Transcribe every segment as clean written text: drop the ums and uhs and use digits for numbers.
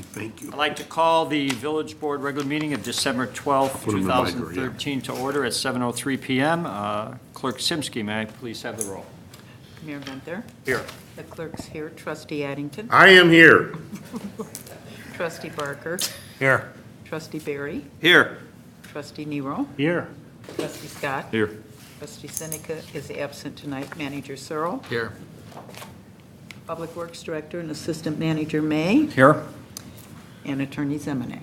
Thank you. I'd like to call the Village Board regular meeting of December 12th, Put 'em in the micro, 2013 to order at 7:03 PM. Clerk Simsky, may I please have the roll? Mayor Gunther. Here. The clerk's here. Trustee Addington. I am here. Trustee Barker. Here. Trustee Barry. Here. Trustee Nero. Here. Trustee Scott. Here. Trustee Seneca is absent tonight. Manager Searle. Here. Public Works Director and Assistant Manager May. Here. And Attorney Zemanek.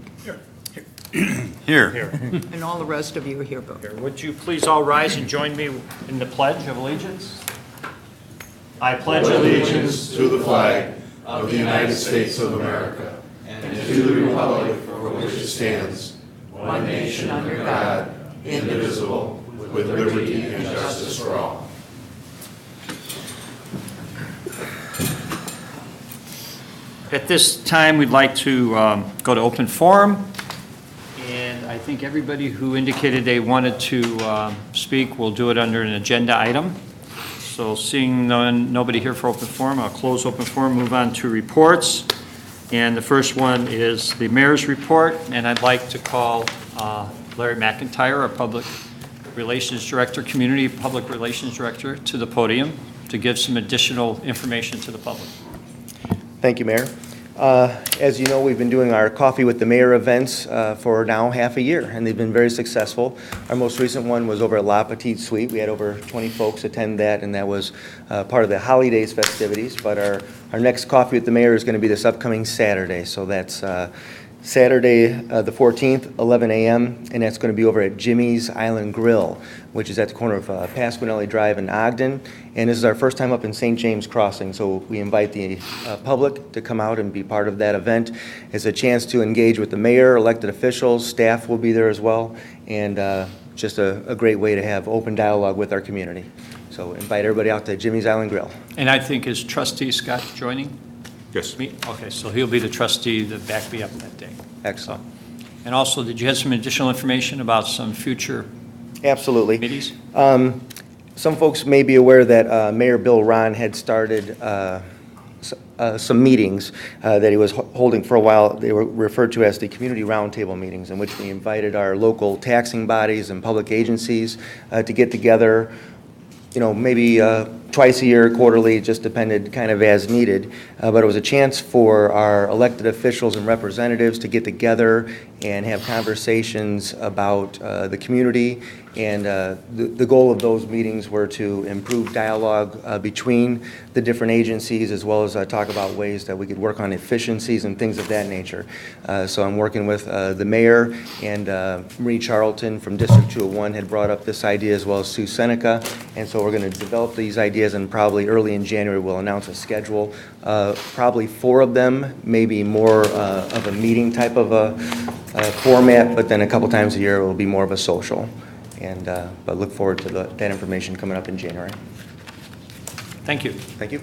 Here. And all the rest of you are here, but Would you please all rise and join me in the Pledge of Allegiance? I pledge allegiance to the flag of the United States of America and to the republic for which it stands, one nation under God, indivisible, with liberty and justice for all. At this time, we'd like to go to open forum, and I think everybody who indicated they wanted to speak will do it under an agenda item. So seeing nobody here for open forum, I'll close open forum, move on to reports. And the first one is the mayor's report, and I'd like to call Larry McIntyre, our Public Relations Director, Community Public Relations Director, to the podium to give some additional information to the public. Thank you, Mayor. As you know, we've been doing our Coffee with the Mayor events for now half a year, and they've been very successful. Our most recent one was over at La Petite Suite. We had over 20 folks attend that, and that was part of the holidays festivities. But our next Coffee with the Mayor is going to be this upcoming Saturday, so that's Saturday the 14th, 11 a.m., and that's going to be over at Jimmy's Island Grill, which is at the corner of Pasquinelli Drive in Ogden. And this is our first time up in St. James Crossing, so we invite the public to come out and be part of that event. It's a chance to engage with the mayor, elected officials, staff will be there as well, and just a great way to have open dialogue with our community. So invite everybody out to Jimmy's Island Grill. And I think is Trustee Scott joining Yes. me? Okay, so he'll be the trustee to back me up that day. Excellent. And also, did you have some additional information about some future Absolutely. committees? Some folks may be aware that Mayor Bill Ron had started some meetings that he was holding for a while. They were referred to as the community roundtable meetings, in which we invited our local taxing bodies and public agencies to get together, maybe twice a year, quarterly, just depended kind of as needed. But it was a chance for our elected officials and representatives to get together and have conversations about the community. And the goal of those meetings were to improve dialogue between the different agencies, as well as talk about ways that we could work on efficiencies and things of that nature. So I'm working with the mayor, and Marie Charlton from District 201 had brought up this idea, as well as Sue Seneca. And so we're going to develop these ideas, and probably early in January we'll announce a schedule. Probably 4 of them, maybe more of a meeting type of a format, but then a couple times a year it will be more of a social. And but look forward to that information coming up in January. Thank you. Thank you.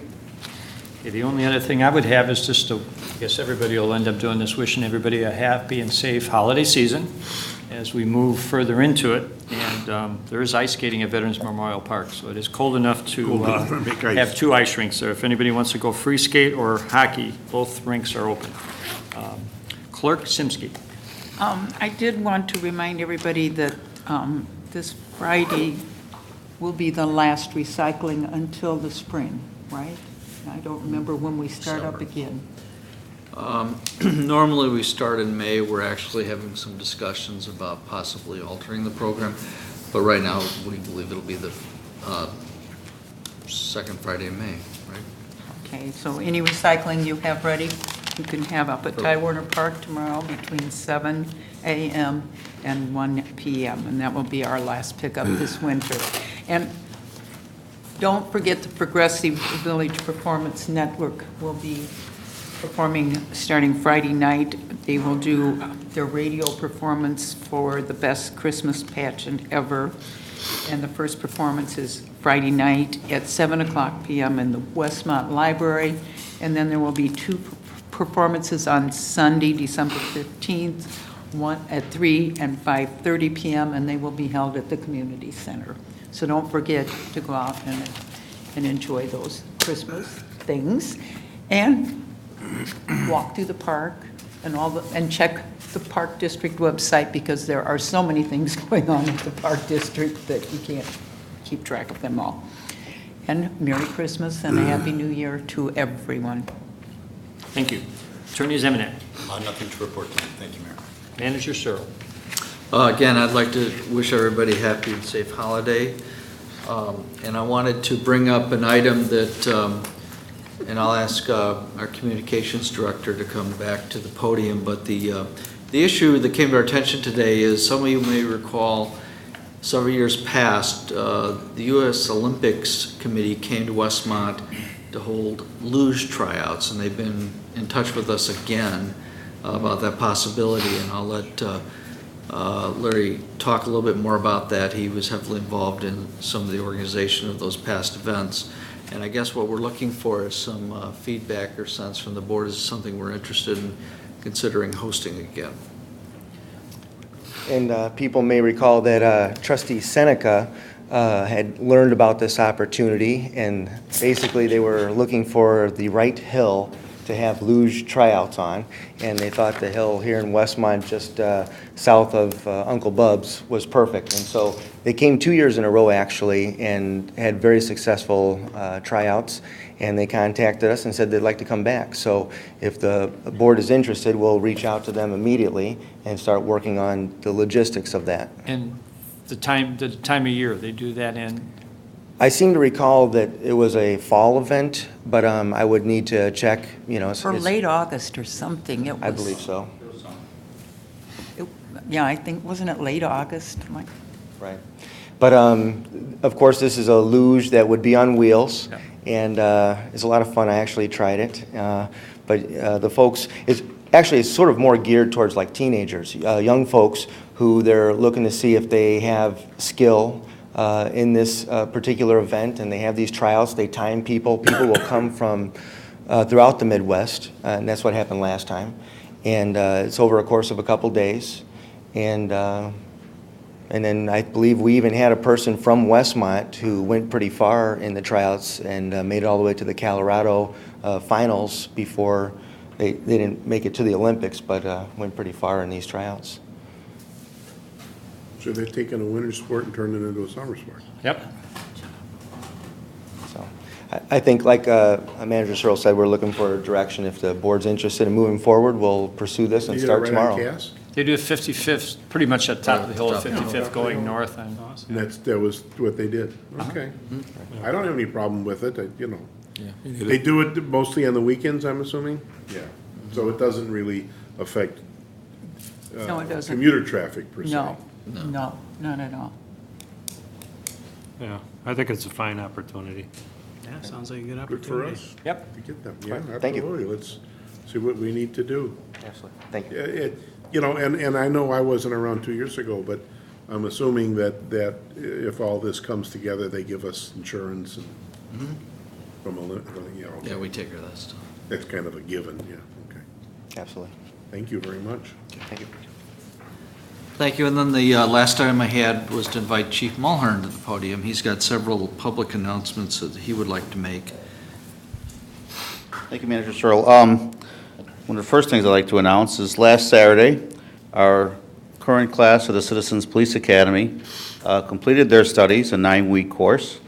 Okay, the only other thing I would have is just to, I guess everybody will end up doing this, wishing everybody a happy and safe holiday season as we move further into it. And there is ice skating at Veterans Memorial Park, so it is cold enough to Make ice. have 2 ice rinks there. If anybody wants to go free skate or hockey, both rinks are open. Clerk Simsky. I did want to remind everybody that this Friday will be the last recycling until the spring, right? I don't remember when we start up again. Normally we start in May. We're actually having some discussions about possibly altering the program, but right now we believe it'll be the second Friday in May, right? Okay, so any recycling you have ready, you can have up at Ty Warner Park tomorrow between 7 a.m. and 1 p.m., and that will be our last pickup this winter. And don't forget the Progressive Village Performance Network will be performing starting Friday night. They will do their radio performance for the best Christmas pageant ever. And the first performance is Friday night at 7 o'clock p.m. in the Westmont Library. And then there will be 2 performances on Sunday, December 15th, one at 3 and 5:30 p.m., and they will be held at the community center. So don't forget to go out and enjoy those Christmas things. And walk through the park, And check the Park District website, because there are so many things going on at the Park District that you can't keep track of them all. And Merry Christmas and a Happy New Year to everyone. Thank you. Attorney Zemanek. Nothing to report tonight. Thank you, Mayor. Manager Searle. Again, I'd like to wish everybody a happy and safe holiday. And I wanted to bring up an item that, and I'll ask our communications director to come back to the podium, but the issue that came to our attention today is, some of you may recall, several years past, the U.S. Olympics Committee came to Westmont to hold luge tryouts, and they've been in touch with us again about that possibility, and I'll let Larry talk a little bit more about that. He was heavily involved in some of the organization of those past events, and I guess what we're looking for is some feedback or sense from the board. Is something we're interested in considering hosting again. And people may recall that Trustee Seneca had learned about this opportunity, and basically they were looking for the right hill to have luge tryouts on, and they thought the hill here in Westmont, just south of Uncle Bub's, was perfect. And so they came 2 years in a row, actually, and had very successful tryouts, and they contacted us and said they'd like to come back. So if the board is interested, we'll reach out to them immediately and start working on the logistics of that. And the time of year they do that in? I seem to recall that it was a fall event, but I would need to check, you know. For late August or something, it was. I believe so. Yeah, I think, wasn't it late August, Mike? Right. But of course, this is a luge that would be on wheels, Yeah. and it's a lot of fun. I actually tried it. But the folks, it's sort of more geared towards like teenagers, young folks who they're looking to see if they have skill in this particular event, and they have these tryouts. They time people. People will come from throughout the Midwest, and that's what happened last time. And it's over a course of a couple days. And then I believe we even had a person from Westmont who went pretty far in the tryouts and made it all the way to the Colorado finals before they didn't make it to the Olympics, but went pretty far in these tryouts. So they've taken a winter sport and turned it into a summer sport. Yep. So I think, like Manager Searle said, we're looking for direction. If the board's interested in moving forward, we'll pursue this and You did it start right tomorrow. on Cass? They do a 55th, pretty much at the top of the hill, Top. 55th going north. And And that was what they did. Okay. I don't have any problem with it, you know. They do it mostly on the weekends, I'm assuming? Yeah. So it doesn't really affect No, it doesn't. commuter traffic per se. No, not at all. Yeah, I think it's a fine opportunity. Yeah, sounds like a good Good for opportunity. us Yep. to get them. Yeah, Right. Thank you. absolutely. Let's see what we need to do. Absolutely. Thank you. You know, and I know I wasn't around 2 years ago, but I'm assuming that if all this comes together, they give us insurance and from a, you know, Yeah, we take care of that stuff. that's kind of a given, yeah, okay. Absolutely. Thank you very much. Thank you. Thank you. And then the last item I had was to invite Chief Mulhern to the podium. He's got several public announcements that he would like to make. Thank you, Manager Searle. One of the first things I'd like to announce is last Saturday, our current class of the Citizens Police Academy completed their studies, a 9-week course.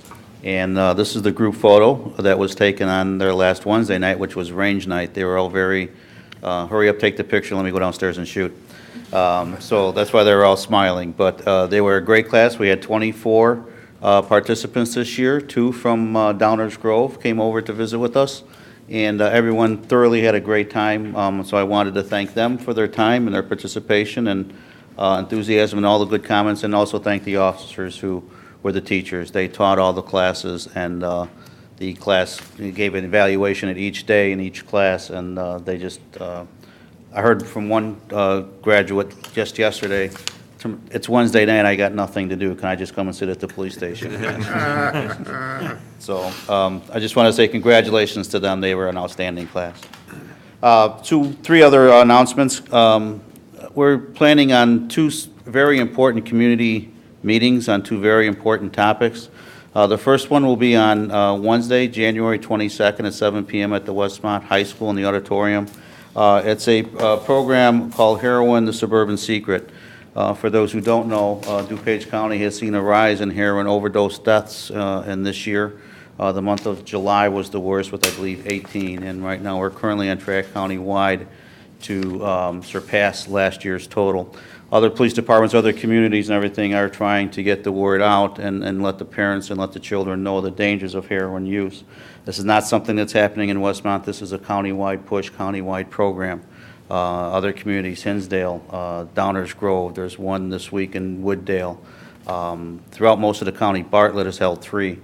And this is the group photo that was taken on their last Wednesday night, which was range night. They were all very, hurry up, take the picture, let me go downstairs and shoot. So that's why they were all smiling. But they were a great class. We had 24 participants this year. 2 from Downers Grove came over to visit with us. And everyone thoroughly had a great time. So I wanted to thank them for their time and their participation and enthusiasm and all the good comments, and also thank the officers who were the teachers. They taught all the classes, and the class gave an evaluation at each day in each class, and they just, I heard from one graduate just yesterday, it's Wednesday night, I got nothing to do, can I just come and sit at the police station? So I just want to say congratulations to them, they were an outstanding class. 3 other announcements. We're planning on 2 very important community meetings on 2 very important topics. The first one will be on Wednesday, January 22nd at 7 p.m. at the Westmont High School in the auditorium. It's a program called Heroin, the Suburban Secret. For those who don't know, DuPage County has seen a rise in heroin overdose deaths in this year. The month of July was the worst with, I believe, 18, and right now we're currently on track countywide to surpass last year's total. Other police departments, other communities and everything are trying to get the word out and let the parents and let the children know the dangers of heroin use. This is not something that's happening in Westmont. This is a countywide push, countywide program. Other communities, Hinsdale, Downers Grove, there's one this week in Wooddale. Throughout most of the county, Bartlett has held 3,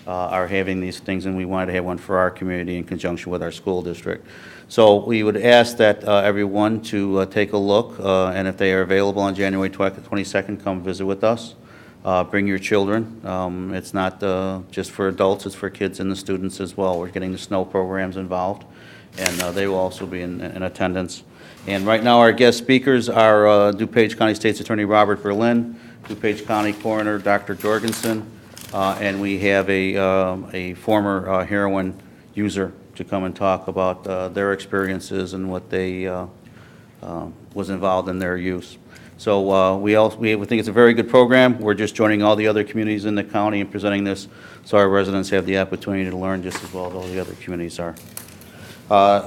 are having these things, and we wanted to have one for our community in conjunction with our school district. So we would ask that everyone to take a look, and if they are available on January 22nd, come visit with us. Bring your children. It's not just for adults, it's for kids and the students as well. We're getting the snow programs involved, and they will also be in attendance. And right now, our guest speakers are DuPage County State's Attorney Robert Berlin, DuPage County Coroner Dr. Jorgensen, and we have a former heroin user to come and talk about their experiences and what they was involved in their use. So we think it's a very good program. We're just joining all the other communities in the county and presenting this so our residents have the opportunity to learn just as well as all the other communities are.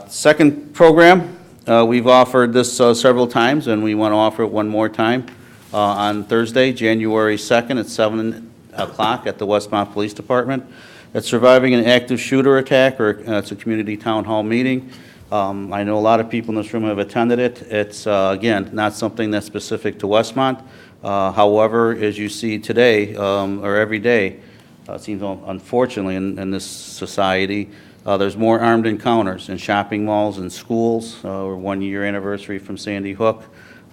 Second program, we've offered this several times, and we want to offer it one more time on Thursday, January 2nd at 7 o'clock at the Westmont Police Department. It's surviving an active shooter attack, or it's a community town hall meeting. I know a lot of people in this room have attended it. It's, again, not something that's specific to Westmont. However, as you see today, or every day, it seems unfortunately in this society, there's more armed encounters in shopping malls and schools. We're 1-year anniversary from Sandy Hook.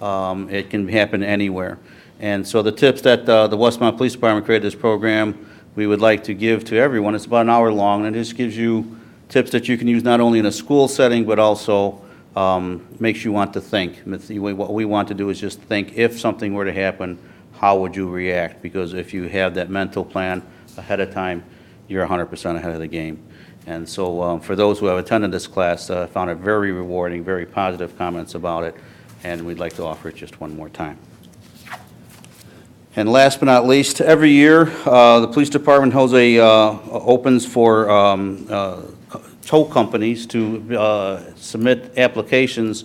It can happen anywhere. And so the tips that the Westmont Police Department created this program, we would like to give to everyone. It's about an hour long, and it just gives you tips that you can use not only in a school setting, but also makes you want to think. What we want to do is just think, if something were to happen, how would you react? Because if you have that mental plan ahead of time, you're 100% ahead of the game. And so for those who have attended this class, I found it very rewarding, very positive comments about it, and we'd like to offer it just one more time. And last but not least, every year the police department holds opens for tow companies to submit applications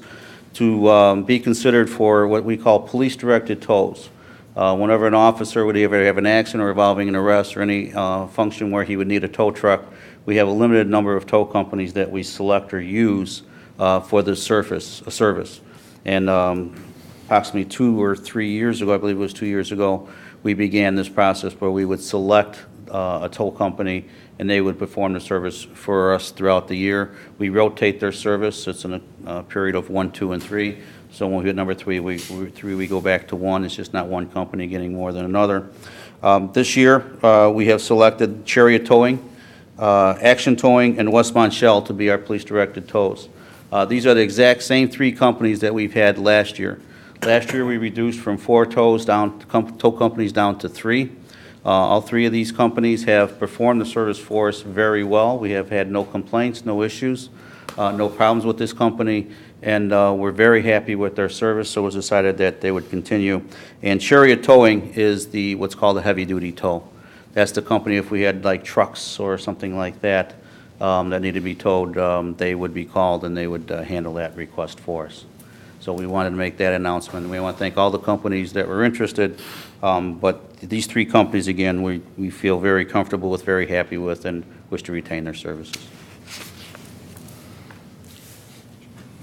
to be considered for what we call police-directed tows. Whenever an officer would ever have an accident or involving an arrest or any function where he would need a tow truck, we have a limited number of tow companies that we select or use for this service. And approximately 2 or 3 years ago, I believe it was 2 years ago, we began this process where we would select a tow company, and they would perform the service for us throughout the year. We rotate their service. It's in a period of 1, 2, and 3. So when we hit number 3, we go back to 1. It's just not one company getting more than another. This year, we have selected Chariot Towing, Action Towing, and Westmont Shell to be our police-directed tows. These are the exact same 3 companies that we've had last year. Last year, we reduced from 4 tow companies down to 3. All 3 of these companies have performed the service for us very well. We have had no complaints, no issues, no problems with this company, and we're very happy with their service, so it was decided that they would continue. And Chariot Towing is what's called a heavy-duty tow. That's the company, if we had like trucks or something like that that need to be towed, they would be called and they would handle that request for us. So we wanted to make that announcement. We want to thank all the companies that were interested, but these 3 companies, again, we feel very comfortable with, very happy with, and wish to retain their services.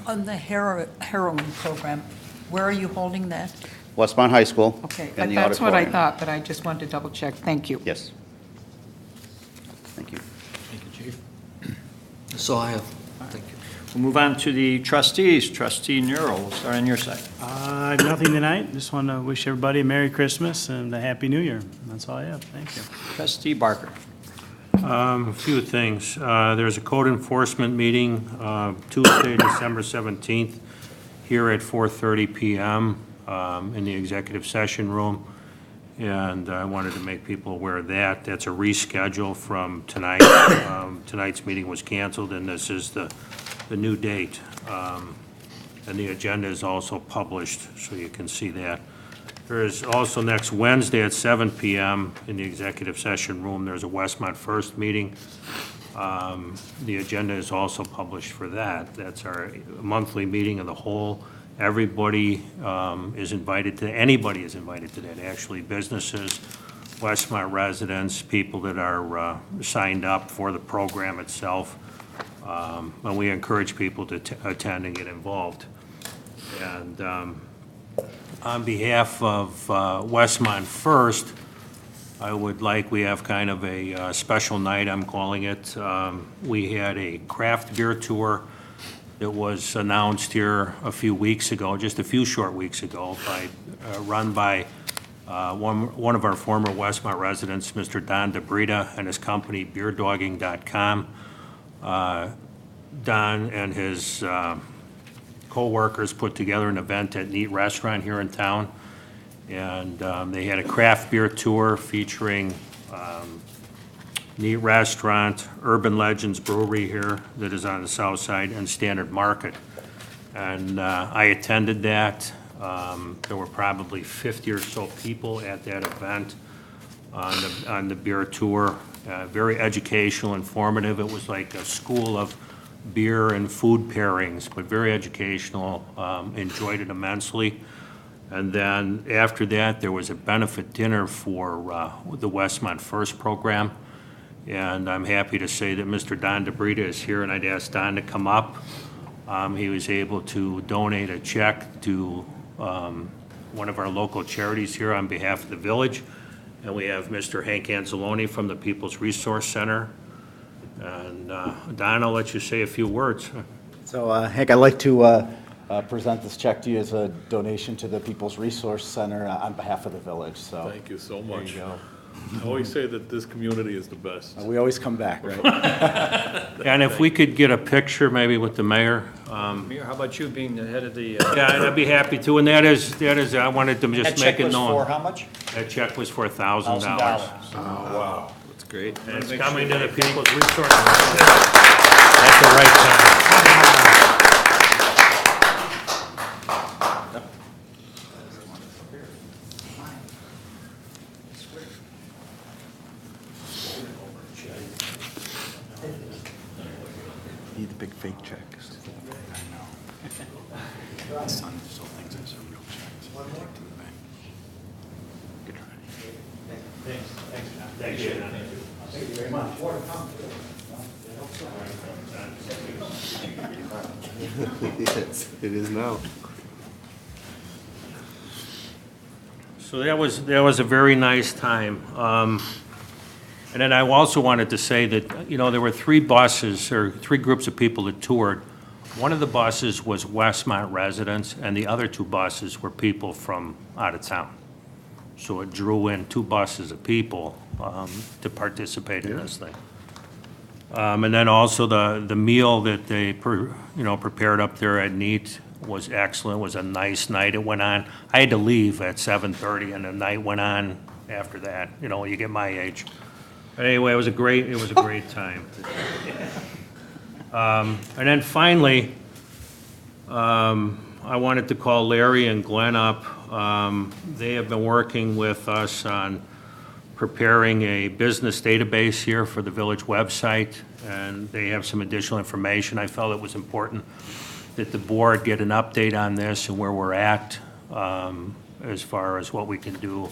On the heroin program, where are you holding that? Westmont High School. Okay, and the that's what I auditorium. thought, but I just wanted to double check. Thank you. Yes. Thank you. Thank you, Chief. That's all I have. Thank you. We'll move on to the trustees. Trustee Nero, we'll start on your side. Nothing tonight. Just want to wish everybody a Merry Christmas and a Happy New Year. That's all I have. Thank you. Trustee Barker. A few things. There's a code enforcement meeting Tuesday, December 17th, here at 4:30 p.m. In the executive session room, and I wanted to make people aware of that. That's a reschedule from tonight. Tonight's meeting was canceled, and this is the new date. and the agenda is also published, so you can see that. There is also next Wednesday at 7 PM in the executive session room, there's a Westmont First meeting. The agenda is also published for that. That's our monthly meeting of the whole. Everybody is invited to, anybody is invited to that, actually, businesses, Westmont residents, people that are signed up for the program itself. And we encourage people to attend and get involved. And on behalf of Westmont First, I would like, we have kind of a special night, I'm calling it. We had a craft beer tour that was announced here a few weeks ago, just a few short weeks ago, run by one of our former Westmont residents, Mr. Don DeBrita, and his company, beerdogging.com. Don and his co-workers put together an event at Neat Restaurant here in town, and they had a craft beer tour featuring Neat Restaurant, Urban Legends Brewery here that is on the south side, and Standard Market. And I attended that. There were probably 50 or so people at that event on the beer tour. Very educational, informative. It was like a school of beer and food pairings, but very educational. Enjoyed it immensely. And then after that, there was a benefit dinner for the Westmont First program. And I'm happy to say that Mr. Don DeBrita is here, and I'd ask Don to come up. He was able to donate a check to one of our local charities here on behalf of the village. And we have Mr. Hank Anzalone from the People's Resource Center. And Don, I'll let you say a few words. So Hank, I'd like to present this check to you as a donation to the People's Resource Center on behalf of the village. So Thank you so much. there you go. I always say that this community is the best. We always come back, right? And if we could get a picture maybe with the mayor. Mayor, how about you being the head of the? Yeah, I'd be happy to, and that is, I wanted to just make it known. for how much? That check was for $1,000. Wow, that's great. And it's coming to the People's Resource Center at the right time. Need the big fake check. My son still thinks it's a real check. So I'll take it to the bank. Good try. Yes, it is now. So that was a very nice time. And then I also wanted to say that, you know, there were three buses, or three groups of people that toured. One of the buses was Westmont residents, and the other two buses were people from out of town. So it drew in two buses of people to participate in this thing. And then also the meal that they prepared up there at Neat was excellent. It was a nice night. It went on. I had to leave at 7:30, and the night went on after that. You know, you get my age. But anyway, it was a great time. And then finally, I wanted to call Larry and Glenn up. They have been working with us on preparing a business database here for the village website, and they have some additional information. I felt it was important that the board get an update on this and where we're at as far as what we can do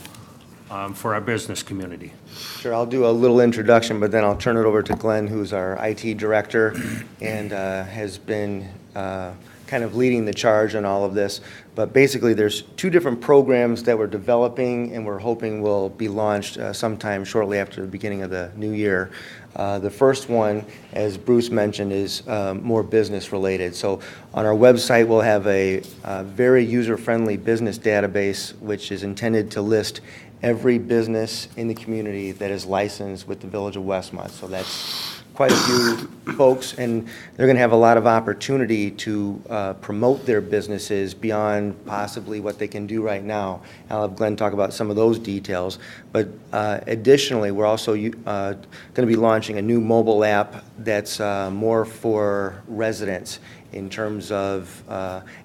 for our business community. Sure, I'll do a little introduction, but then I'll turn it over to Glenn, who's our IT director, and has been kind of leading the charge on all of this. But basically, there's two different programs that we're developing, and we're hoping will be launched sometime shortly after the beginning of the new year. The first one, as Bruce mentioned, is more business related. So on our website, we'll have a very user-friendly business database, which is intended to list every business in the community that is licensed with the Village of Westmont. So that's quite a few folks, and they're going to have a lot of opportunity to promote their businesses beyond possibly what they can do right now. I'll have Glenn talk about some of those details. But additionally, we're also going to be launching a new mobile app that's more for residents. in terms of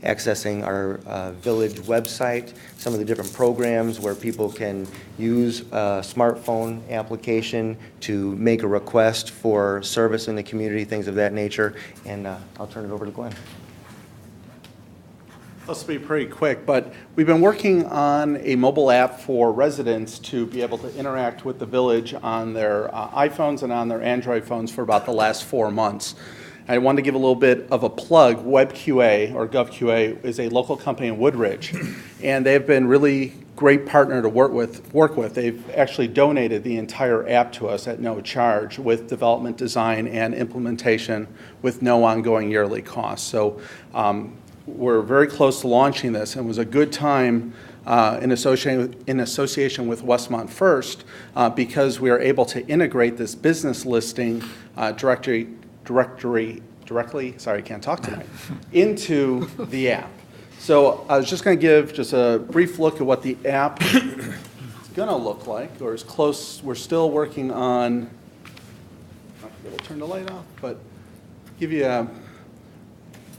accessing our village website, some of the different programs where people can use a smartphone application to make a request for service in the community, things of that nature. And I'll turn it over to Glenn. This will be pretty quick, but we've been working on a mobile app for residents to be able to interact with the village on their iPhones and on their Android phones for about the last 4 months. I wanted to give a little bit of a plug. WebQA, or GovQA, is a local company in Woodridge, and they've been really great partner to work with. They've actually donated the entire app to us at no charge with development, design, and implementation with no ongoing yearly costs. So we're very close to launching this, and it was a good time in association with Westmont First because we are able to integrate this business listing directly, sorry, I can't talk tonight, into the app. So I was just going to give just a brief look at what the app is going to look like, or as close, we're still working on, I'll turn the light off, but give you a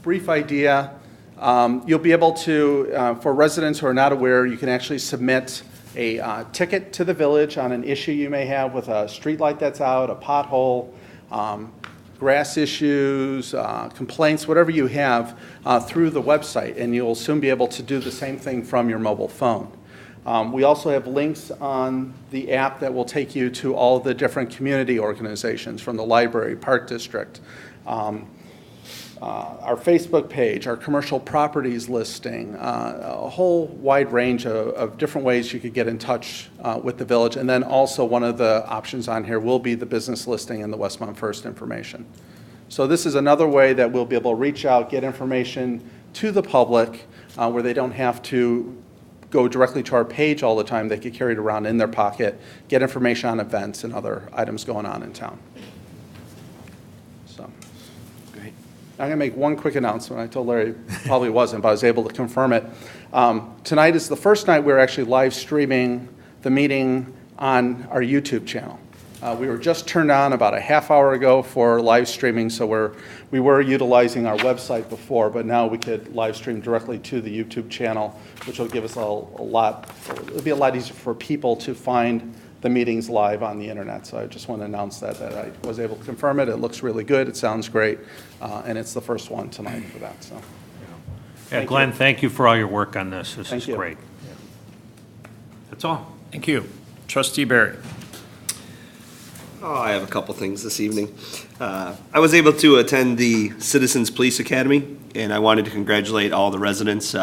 brief idea. You'll be able to, for residents who are not aware, you can actually submit a ticket to the village on an issue you may have with a street light that's out, a pothole, grass issues, complaints, whatever you have through the website, and you'll soon be able to do the same thing from your mobile phone. We also have links on the app that will take you to all the different community organizations from the library, park district, our Facebook page, our commercial properties listing, a whole wide range of different ways you could get in touch with the village. And then also one of the options on here will be the business listing and the Westmont First information. So this is another way that we'll be able to reach out, get information to the public where they don't have to go directly to our page all the time. They could carry it around in their pocket, get information on events and other items going on in town. So. I'm going to make one quick announcement. I told Larry it probably wasn't, but I was able to confirm it. Tonight is the first night we're actually live streaming the meeting on our YouTube channel. We were just turned on about a half hour ago for live streaming, so we were utilizing our website before, but now we could live stream directly to the YouTube channel, which will give us it'll be a lot easier for people to find the meetings live on the internet. So I just want to announce that I was able to confirm it. It looks really good. It sounds great. And it's the first one tonight for that. So, Yeah, Glenn, thank you for all your work on this. This is Thank you. great. That's all. Thank you. Trustee Barry. Oh, I have a couple things this evening. I was able to attend the Citizens Police Academy, and I wanted to congratulate all the residents.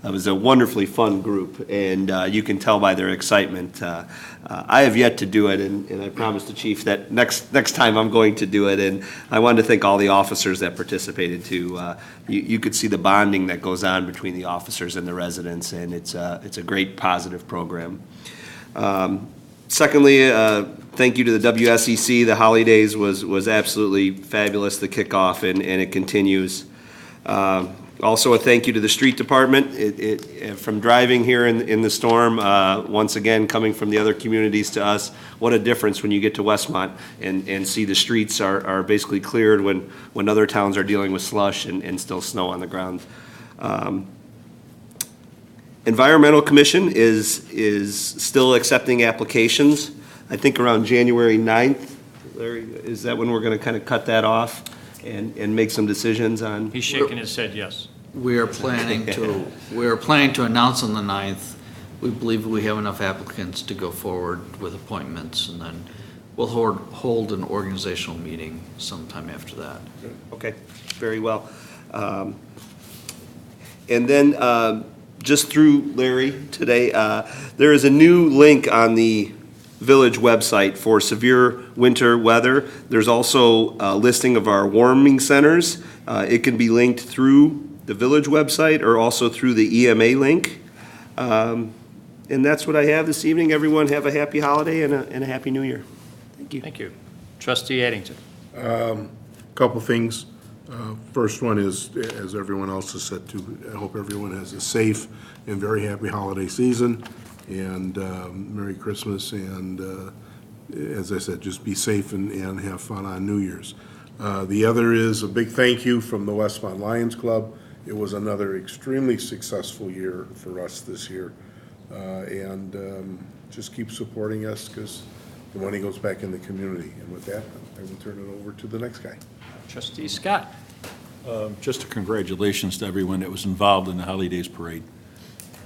It was a wonderfully fun group, and you can tell by their excitement. I have yet to do it, and I promised the chief that next time I'm going to do it. And I wanted to thank all the officers that participated too. You could see the bonding that goes on between the officers and the residents, and it's a great positive program. Secondly, thank you to the WSEC. The holidays was absolutely fabulous, the kickoff, and it continues. Also, a thank you to the street department. From driving here in the storm, once again, coming from the other communities to us, what a difference when you get to Westmont and see the streets are basically cleared when other towns are dealing with slush and still snow on the ground. Environmental Commission is still accepting applications. I think around January 9th. Larry, is that when we're going to kind of cut that off and make some decisions on? He's shaking his head yes. We are planning to announce on the 9th. We believe we have enough applicants to go forward with appointments, and then we'll hold an organizational meeting sometime after that. Okay, very well. And then just through Larry today, there is a new link on the village website for severe winter weather. There's also a listing of our warming centers. It can be linked through the village website or also through the EMA link. And that's what I have this evening. Everyone have a happy holiday and a happy new year. Thank you. Thank you. Trustee Addington. Couple things. First one is, as everyone else has said too, I hope everyone has a safe and very happy holiday season, and Merry Christmas, and as I said, just be safe and have fun on New Year's. The other is a big thank you from the Westmont Lions Club. It was another extremely successful year for us this year. Just keep supporting us because the money goes back in the community. And with that, I will turn it over to the next guy. Trustee Scott. Just a congratulations to everyone that was involved in the Holidays Parade.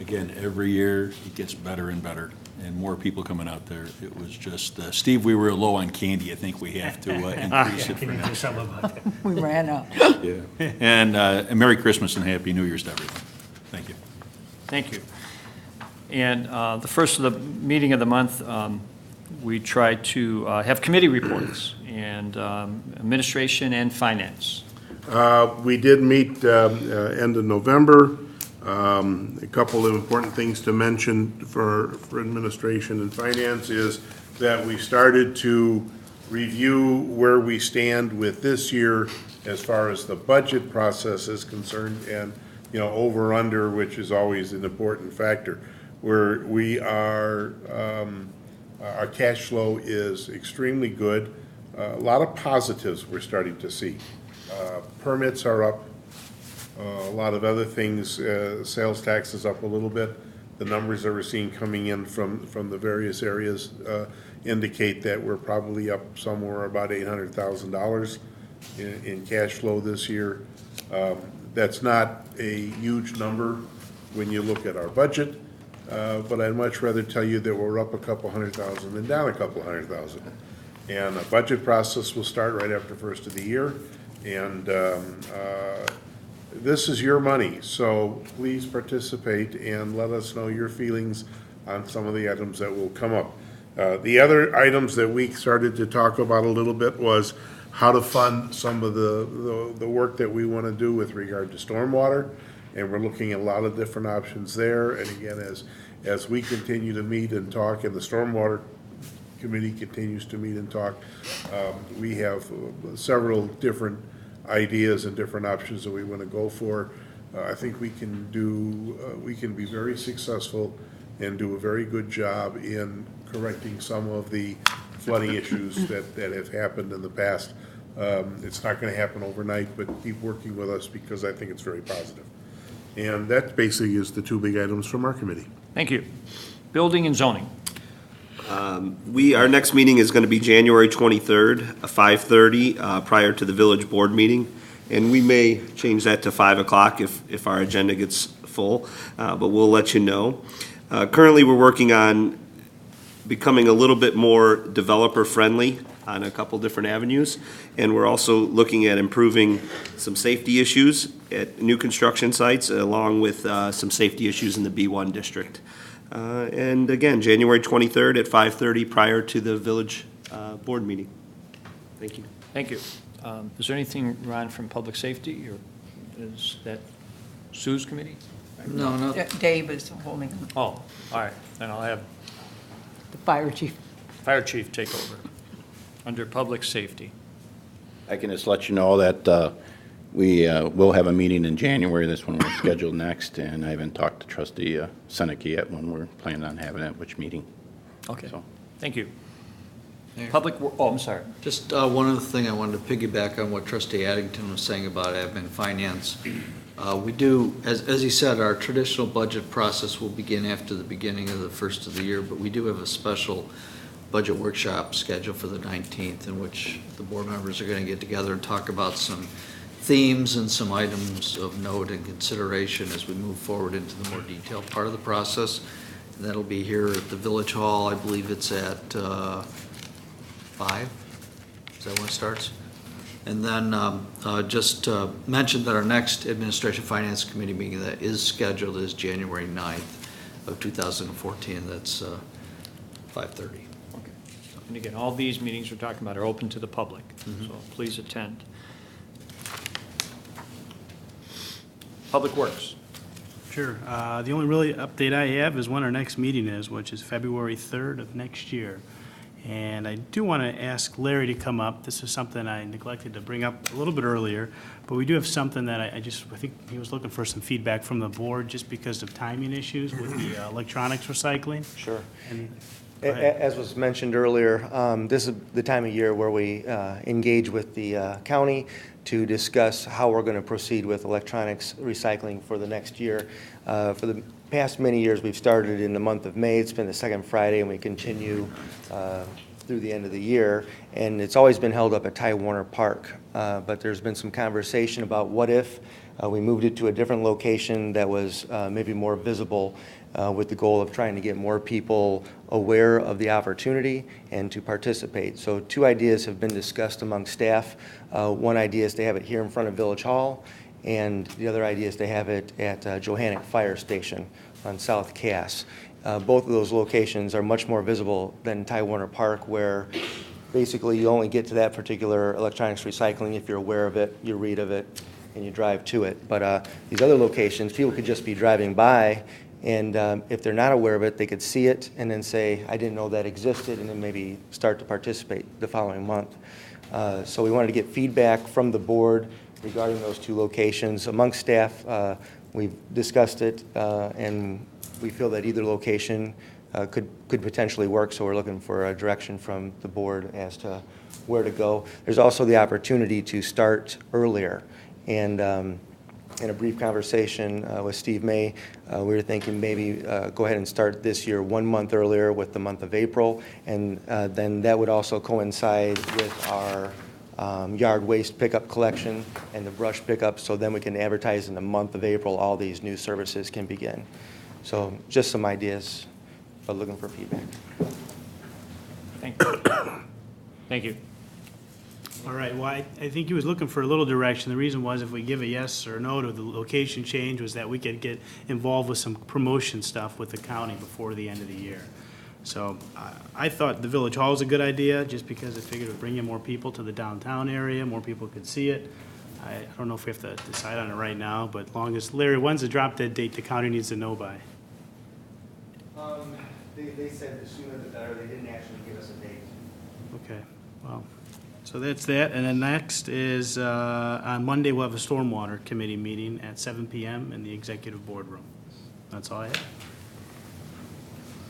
Again, every year it gets better and better, and more people coming out there. It was just, Steve, we were low on candy. I think we have to increase it for Can you do next something about that? We ran out. year. Yeah. And Merry Christmas and Happy New Year's to everyone. Thank you. Thank you. And the first of the meeting of the month, we try to have committee reports and administration and finance. We did meet end of November. A couple of important things to mention for administration and finance is that we started to review where we stand with this year as far as the budget process is concerned and, over under, which is always an important factor. Where we are, our cash flow is extremely good. A lot of positives we're starting to see. Permits are up. A lot of other things, sales tax is up a little bit. The numbers that we're seeing coming in from the various areas indicate that we're probably up somewhere about $800,000 in cash flow this year. That's not a huge number when you look at our budget, but I'd much rather tell you that we're up a couple $100,000 than down a couple $100,000. And the budget process will start right after first of the year. And this is your money, so please participate and let us know your feelings on some of the items that will come up. The other items that we started to talk about a little bit was how to fund some of the work that we want to do with regard to stormwater, and we're looking at a lot of different options there. And again, as we continue to meet and talk, and the stormwater committee continues to meet and talk, we have several different ideas and different options that we want to go for. I think we can be very successful and do a very good job in correcting some of the flooding issues that have happened in the past. It's not going to happen overnight, but keep working with us because I think it's very positive. And that basically is the two big items from our committee. Thank you. Building and zoning. Our next meeting is going to be January 23rd, 5:30, prior to the village board meeting. And we may change that to 5 o'clock if our agenda gets full, but we'll let you know. Currently, we're working on becoming a little bit more developer-friendly on a couple different avenues. And we're also looking at improving some safety issues at new construction sites, along with some safety issues in the B1 district. And again, January 23rd at 5:30 prior to the village board meeting. Thank you. Thank you. Is there anything, Ron, from public safety, or is that Sue's committee? No, no. Dave is holding Oh, all right, then I'll have the fire chief. fire chief take over under public safety. I can just let you know that we will have a meeting in January. This one we're scheduled next, and I haven't talked to Trustee Seneca yet when we're planning on having it, which meeting. Okay, So. thank you. Mayor. I'm sorry. Just one other thing, I wanted to piggyback on what Trustee Addington was saying about admin finance. We do, as he said, our traditional budget process will begin after the beginning of the first of the year, but we do have a special budget workshop scheduled for the 19th, in which the board members are going to get together and talk about some themes and some items of note and consideration as we move forward into the more detailed part of the process. And that'll be here at the Village Hall. I believe it's at 5? Is that when it starts? And then just mention that our next Administration Finance Committee meeting that is scheduled is January 9th of 2014. That's 5:30. Okay. And again, all these meetings we're talking about are open to the public, so please attend. Public Works. Sure. The only really update I have is when our next meeting is, which is February 3rd of next year. And I do want to ask Larry to come up. This is something I neglected to bring up a little bit earlier, but we do have something that I think he was looking for some feedback from the board just because of timing issues with the electronics recycling. Sure. And As was mentioned earlier, this is the time of year where we engage with the county to discuss how we're going to proceed with electronics recycling for the next year. For the past many years, we've started in the month of May. It's been the second Friday, and we continue through the end of the year. And it's always been held up at Ty Warner Park. But there's been some conversation about what if we moved it to a different location that was maybe more visible, with the goal of trying to get more people aware of the opportunity and to participate. So 2 ideas have been discussed among staff. One idea is to have it here in front of Village Hall, and the other idea is to have it at Johannic Fire Station on South Cass. Both of those locations are much more visible than Ty Warner Park, where basically you only get to that particular electronics recycling if you're aware of it, you read of it, and you drive to it. But these other locations, people could just be driving by, and if they're not aware of it, they could see it and then say, I didn't know that existed, and then maybe start to participate the following month. So we wanted to get feedback from the board regarding those 2 locations. Amongst staff, we've discussed it, and we feel that either location could potentially work, so we're looking for a direction from the board as to where to go. There's also the opportunity to start earlier, and in a brief conversation with Steve May, we were thinking maybe go ahead and start this year 1 month earlier with the month of April, and then that would also coincide with our yard waste pickup collection and the brush pickup, so then we can advertise in the month of April all these new services can begin. So just some ideas, but looking for feedback. Thank you. Thank you. All right, well, I think he was looking for a little direction. The reason was if we give a yes or no to the location change was that we could get involved with some promotion stuff with the county before the end of the year. So I thought the Village Hall was a good idea, just because I figured it would bring in more people to the downtown area, more people could see it. I don't know if we have to decide on it right now, but long as, Larry, when's the drop dead date the county needs to know by? They said the sooner the better. They didn't actually give us a date. Okay, well, so that's that. And then next is, on Monday, we'll have a Stormwater Committee meeting at 7 PM in the Executive Boardroom. That's all I have.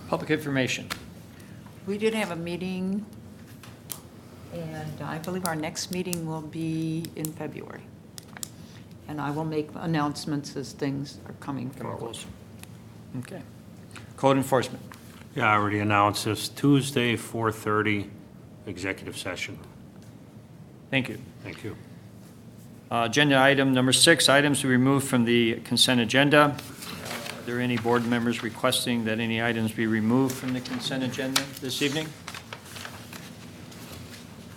Public information. We did have a meeting, and I believe our next meeting will be in February. And I will make announcements as things are coming forward. Okay. Code enforcement. Yeah, I already announced this, Tuesday, 4:30, executive session. Thank you. Thank you. Agenda item number 6, items to be removed from the consent agenda. Are there any board members requesting that any items be removed from the consent agenda this evening?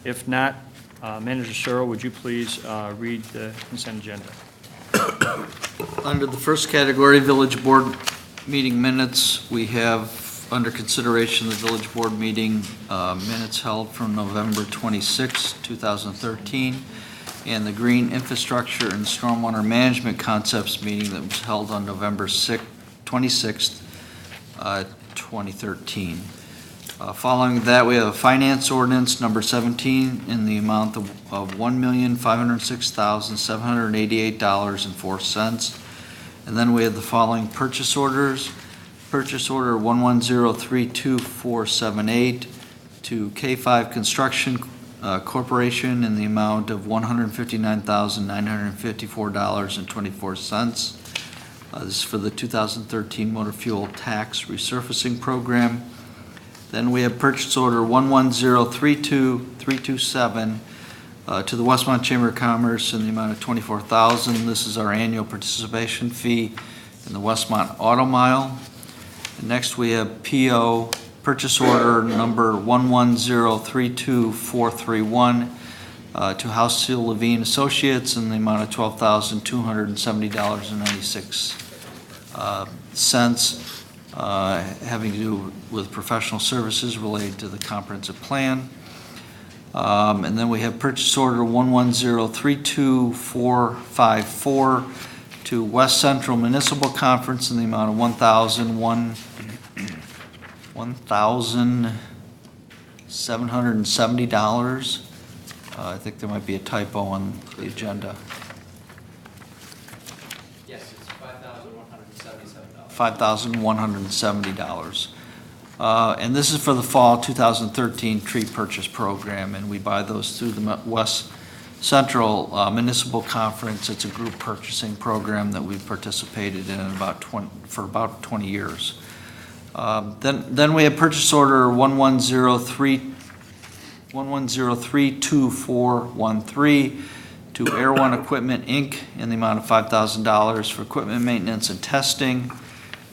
If not, Manager Searle, would you please read the consent agenda? Under the first category, Village Board meeting minutes, we have under consideration the Village Board meeting minutes held from November 26, 2013, and the Green Infrastructure and Stormwater Management Concepts meeting that was held on November 26th, 2013. Following that, we have a finance ordinance number 17 in the amount of $1,506,788.04. And then we have the following purchase orders. Purchase order 110-32478 to K5 Construction Corporation in the amount of $159,954.24. This is for the 2013 motor fuel tax resurfacing program. Then we have purchase order 110-32327 to the Westmont Chamber of Commerce in the amount of $24,000. This is our annual participation fee in the Westmont Auto Mile. And next we have PO purchase order number 110-32431 to House Seal Levine Associates in the amount of $12,270.96, having to do with professional services related to the comprehensive plan. And then we have purchase order 110-32454 to West Central Municipal Conference in the amount of $1,770. I think there might be a typo on the agenda. Yes, it's $5,170. $5,170. And this is for the fall 2013 tree purchase program, and we buy those through the West Central Municipal Conference. It's a group purchasing program that we've participated in for about 20 years. Then we have purchase order 11032413 to Air One Equipment, Inc. in the amount of $5,000 for equipment maintenance and testing.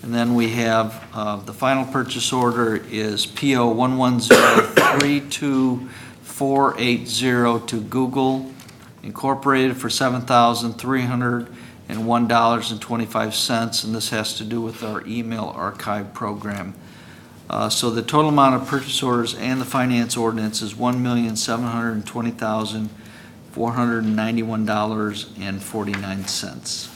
And then we have the final purchase order is PO 11032480 to Google Incorporated for $7,301.25, and this has to do with our email archive program. So the total amount of purchase orders and the finance ordinance is $1,720,491.49.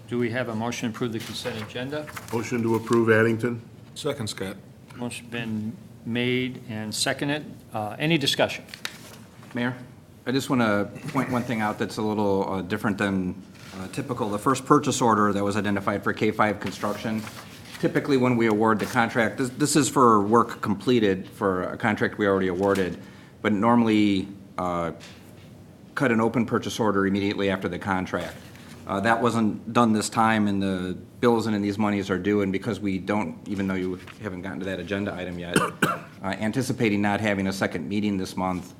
Do we have a motion to approve the consent agenda? Motion to approve Addington? Second, Scott. Motion been made and seconded. Any discussion? Mayor, I just want to point one thing out that's a little different than typical. The first purchase order that was identified for K5 construction, typically when we award the contract, this is for work completed for a contract we already awarded, but normally cut an open purchase order immediately after the contract. That wasn't done this time, and the bills and these monies are due, and because we don't, even though you haven't gotten to that agenda item yet, anticipating not having a second meeting this month,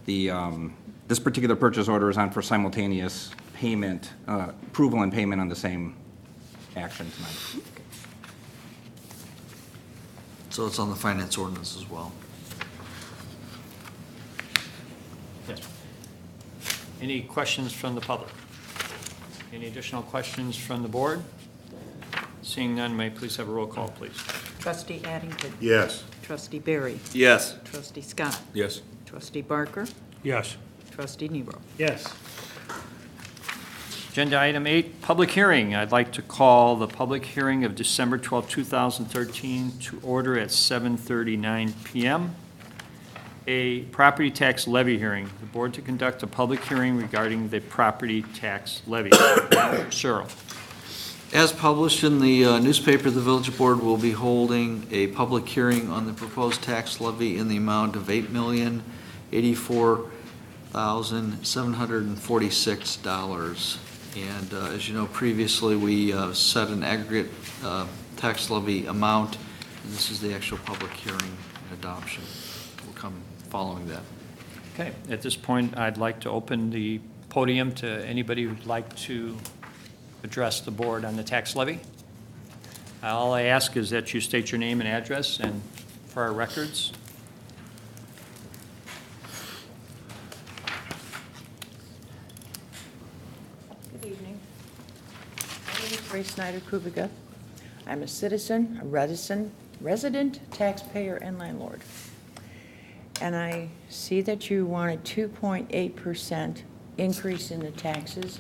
this particular purchase order is on for simultaneous payment, approval and payment on the same action tonight. So it's on the finance ordinance as well. Yes. Any questions from the public? Any additional questions from the board? Seeing none, may I please have a roll call, please? Trustee Addington. Yes. Trustee Barry. Yes. Trustee Scott. Yes. Trustee Barker. Yes. Trustee Nero. Yes. Agenda item 8, public hearing. I'd like to call the public hearing of December 12, 2013 to order at 7:39 PM. A property tax levy hearing. The board to conduct a public hearing regarding the property tax levy. Cheryl. As published in the newspaper, the village board will be holding a public hearing on the proposed tax levy in the amount of $8,084,746. And as you know, previously, we set an aggregate tax levy amount, and this is the actual public hearing and adoption. Will come following that. Okay, at this point, I'd like to open the podium to anybody who'd like to address the board on the tax levy. All I ask is that you state your name and address and for our records. Good evening. My name is Grace Snyder-Kubica. I'm a citizen, a resident, taxpayer, and landlord. And I see that you want a 2.8% increase in the taxes,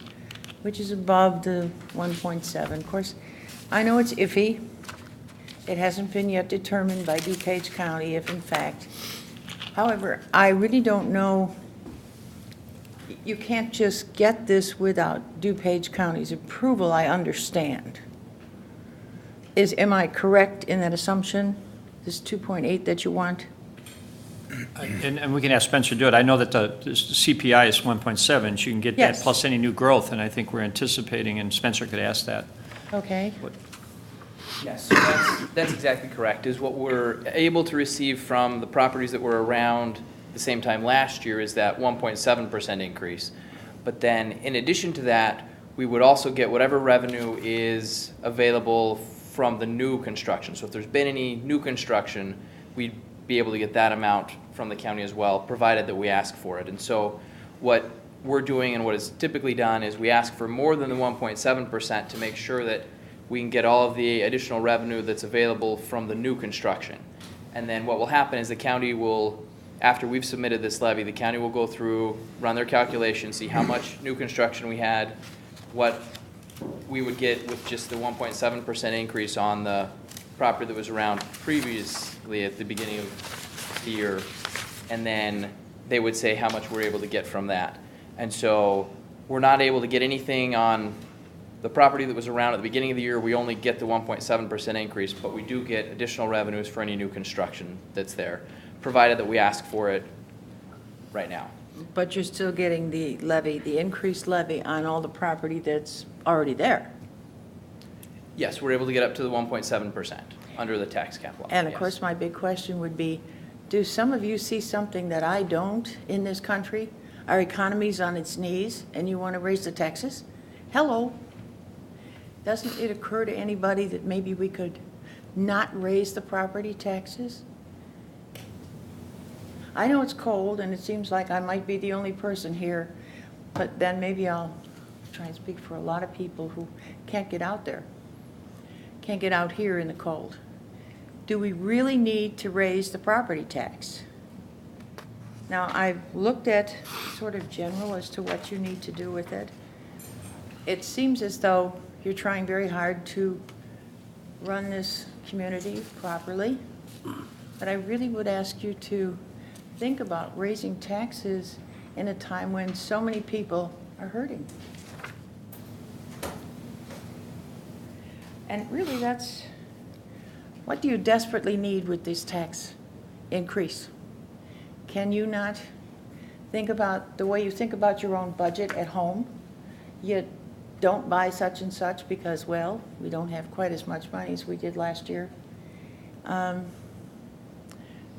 which is above the 1.7. Of course, I know it's iffy. It hasn't been yet determined by DuPage County if in fact. However, I really don't know. You can't just get this without DuPage County's approval, I understand. Am I correct in that assumption, this 2.8 that you want? And we can ask Spencer to do it. I know that the CPI is 1.7, so you can get that Yes. plus any new growth, and I think we're anticipating, and Spencer could ask that. Okay. Yes, so that's exactly correct, is what we're able to receive from the properties that were around the same time last year is that 1.7% increase. But then, in addition to that, we would also get whatever revenue is available from the new construction. So if there's been any new construction, we'd be able to get that amount from the county as well, provided that we ask for it. And so what we're doing and what is typically done is we ask for more than the 1.7% to make sure that we can get all of the additional revenue that's available from the new construction. And then what will happen is the county will, after we've submitted this levy, the county will go through, run their calculations, see how much new construction we had, what we would get with just the 1.7% increase on the property that was around previously at the beginning of the year, and then they would say how much we're able to get from that. And so we're not able to get anything on the property that was around at the beginning of the year, we only get the 1.7% increase, but we do get additional revenues for any new construction that's there, provided that we ask for it right now. But you're still getting the levy, the increased levy on all the property that's already there. Yes, we're able to get up to the 1.7% under the tax cap law. And of yes. course, my big question would be, do some of you see something that I don't in this country? Our economy's on its knees, and you want to raise the taxes? Hello. Doesn't it occur to anybody that maybe we could not raise the property taxes? I know it's cold, and it seems like I might be the only person here, but then maybe I'll try and speak for a lot of people who can't get out there, can't get out here in the cold. Do we really need to raise the property tax? Now, I've looked at sort of general as to what you need to do with it. It seems as though you're trying very hard to run this community properly, but I really would ask you to think about raising taxes in a time when so many people are hurting. And really, that's, what do you desperately need with this tax increase? Can you not think about the way you think about your own budget at home? You don't buy such and such because, well, we don't have quite as much money as we did last year.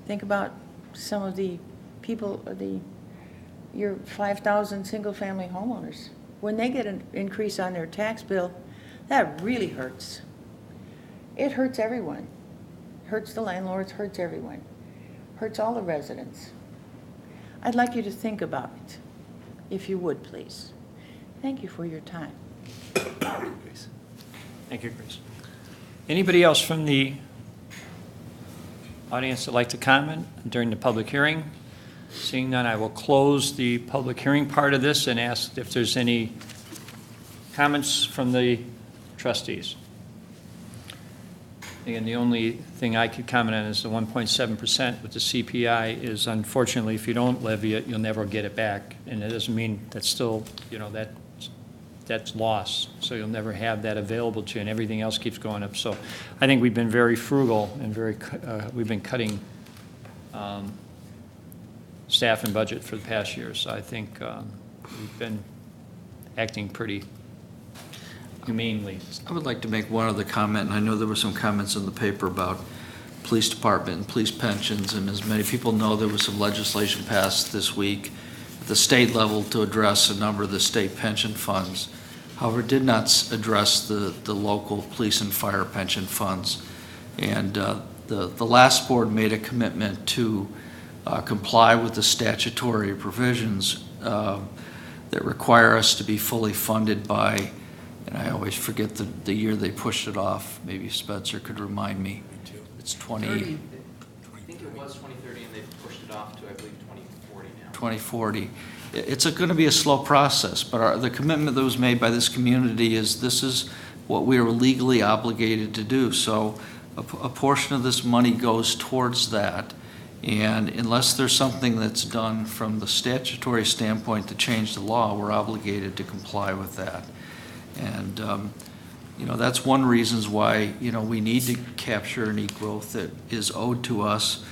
Think about some of the people, your 5,000 single-family homeowners. When they get an increase on their tax bill, that really hurts. It hurts everyone. Hurts the landlords, hurts everyone. Hurts all the residents. I'd like you to think about it, if you would, please. Thank you for your time. Thank you, Grace. Anybody else from the audience that'd like to comment during the public hearing? Seeing none, I will close the public hearing part of this and ask if there's any comments from the trustees. Again, the only thing I could comment on is the 1.7% with the CPI is, unfortunately, if you don't levy it, you'll never get it back. And it doesn't mean that's still, you know, that's lost. So you'll never have that available to you, and everything else keeps going up. So I think we've been very frugal and we've been cutting staff and budget for the past year. So I think we've been acting pretty humanely. I would like to make one other comment, and I know there were some comments in the paper about police department and police pensions, and as many people know, there was some legislation passed this week at the state level to address a number of the state pension funds. However, it did not address the local police and fire pension funds. And the last board made a commitment to comply with the statutory provisions that require us to be fully funded by, and I always forget the year they pushed it off. Maybe Spencer could remind me. It's 20. I think it was 2030, and they've pushed it off to, I believe, 2040 now. 2040. It's going to be a slow process, but the commitment that was made by this community is this is what we are legally obligated to do. So a portion of this money goes towards that. And unless there's something that's done from the statutory standpoint to change the law, we're obligated to comply with that. And, you know, that's one reason why, you know, we need to capture any growth that is owed to us,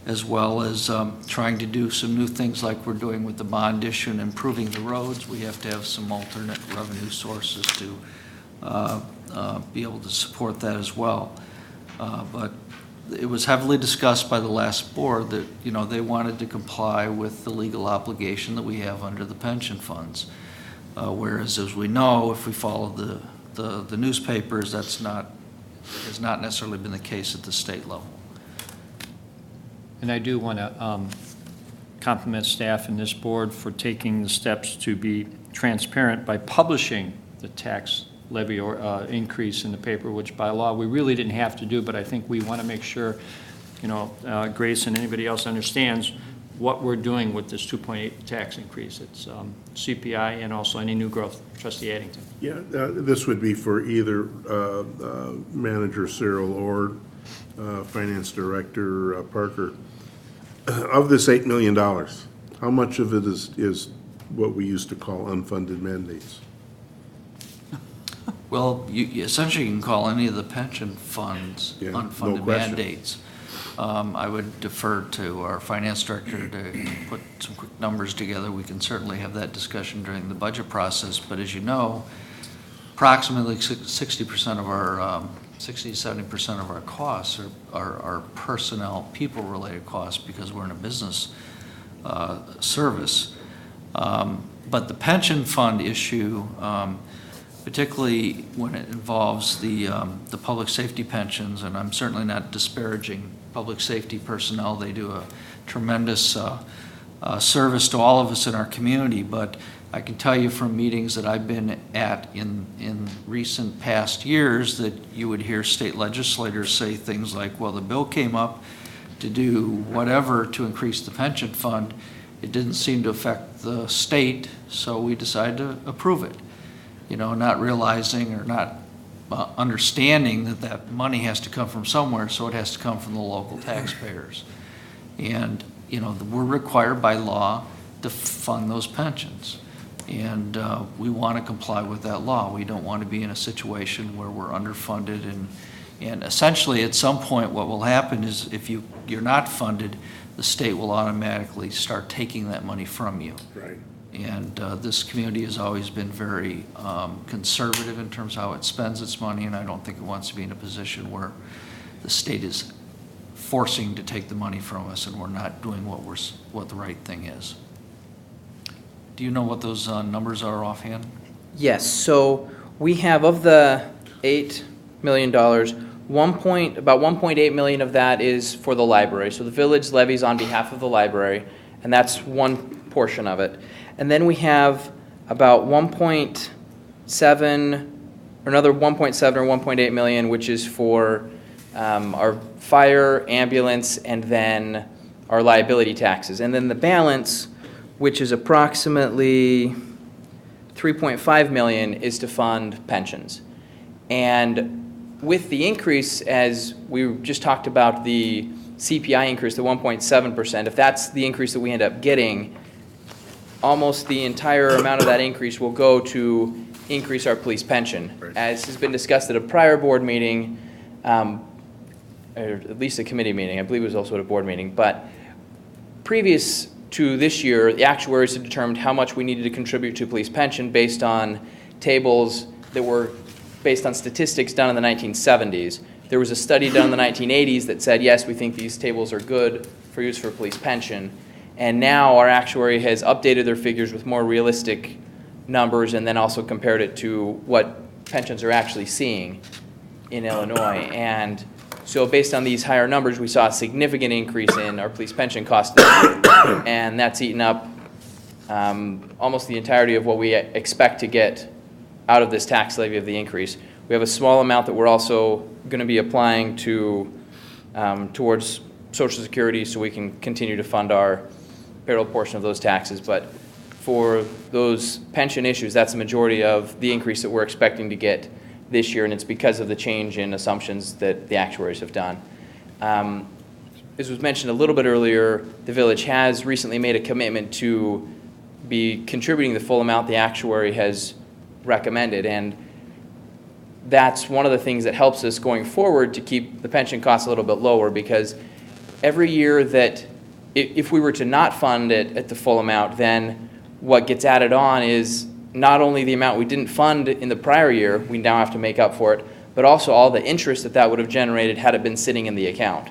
as well as trying to do some new things like we're doing with the bond issue and improving the roads. We have to have some alternate revenue sources to be able to support that as well. But it was heavily discussed by the last board that, you know, they wanted to comply with the legal obligation that we have under the pension funds. Whereas, as we know, if we follow the newspapers, has not necessarily been the case at the state level. And I do want to compliment staff and this board for taking the steps to be transparent by publishing the tax levy or increase in the paper, which by law we really didn't have to do, but I think we want to make sure, you know, Grace and anybody else understands what we're doing with this 2.8 tax increase. It's CPI and also any new growth. Trustee Addington. Yeah, this would be for either Manager Cyril or Finance Director Parker. Of this $8 million, how much of it is what we used to call unfunded mandates? Well, you essentially can call any of the pension funds Yeah, no unfunded question. mandates. I would defer to our finance director to put some quick numbers together. We can certainly have that discussion during the budget process, but as you know, approximately 60% of our, 60 to 70% of our costs are personnel, people-related costs, because we're in a business service. But the pension fund issue, particularly when it involves the public safety pensions, and I'm certainly not disparaging public safety personnel. They do a tremendous service to all of us in our community, but I can tell you from meetings that I've been at in recent past years that you would hear state legislators say things like, well, the bill came up to do whatever to increase the pension fund. It didn't seem to affect the state, so we decided to approve it. You know, not realizing or not understanding that that money has to come from somewhere, so it has to come from the local taxpayers. And, you know, we're required by law to fund those pensions. And we want to comply with that law. We don't want to be in a situation where we're underfunded. And essentially, at some point, what will happen is if you're not funded, the state will automatically start taking that money from you. Right. And this community has always been very conservative in terms of how it spends its money, and I don't think it wants to be in a position where the state is forcing to take the money from us and we're not doing what the right thing is. Do you know what those numbers are offhand? Yes, so we have, of the $8 million, about 1.8 million of that is for the library. So the village levies on behalf of the library, and that's one portion of it. And then we have about 1.7, or another 1.7 or 1.8 million, which is for our fire, ambulance, and then our liability taxes. And then the balance, which is approximately 3.5 million, is to fund pensions. And with the increase, as we just talked about, the CPI increase, the 1.7%, if that's the increase that we end up getting, almost the entire amount of that increase will go to increase our police pension. Right. As has been discussed at a prior board meeting, or at least a committee meeting, I believe it was also at a board meeting, but previous to this year, the actuaries had determined how much we needed to contribute to police pension based on tables that were based on statistics done in the 1970s. There was a study done in the 1980s that said, yes, we think these tables are good for use for police pension. And now our actuary has updated their figures with more realistic numbers and then also compared it to what pensions are actually seeing in Illinois. And so based on these higher numbers, we saw a significant increase in our police pension costs this year. And that's eaten up almost the entirety of what we expect to get out of this tax levy of the increase. We have a small amount that we're also going to be applying to towards Social Security so we can continue to fund our payroll portion of those taxes. But for those pension issues, that's the majority of the increase that we're expecting to get this year, and it's because of the change in assumptions that the actuaries have done. As was mentioned a little bit earlier, the village has recently made a commitment to be contributing the full amount the actuary has recommended, and that's one of the things that helps us going forward to keep the pension costs a little bit lower, because every year that if we were to not fund it at the full amount, then what gets added on is not only the amount we didn't fund in the prior year, we now have to make up for it, but also all the interest that would have generated had it been sitting in the account.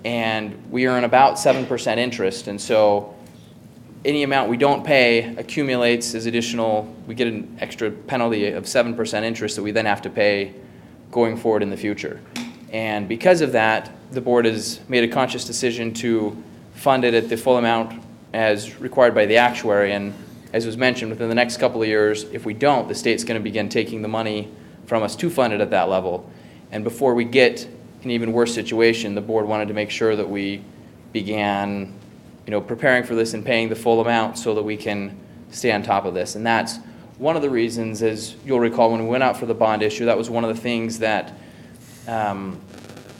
And we earn about 7% interest, and so any amount we don't pay accumulates as additional. We get an extra penalty of 7% interest that we then have to pay going forward in the future. And because of that, the board has made a conscious decision to fund it at the full amount as required by the actuary. And as was mentioned, within the next couple of years, if we don't, the state's going to begin taking the money from us to fund it at that level. And before we get an even worse situation, the board wanted to make sure that we began, preparing for this and paying the full amount so that we can stay on top of this. And that's one of the reasons, as you'll recall, when we went out for the bond issue, that was one of the things that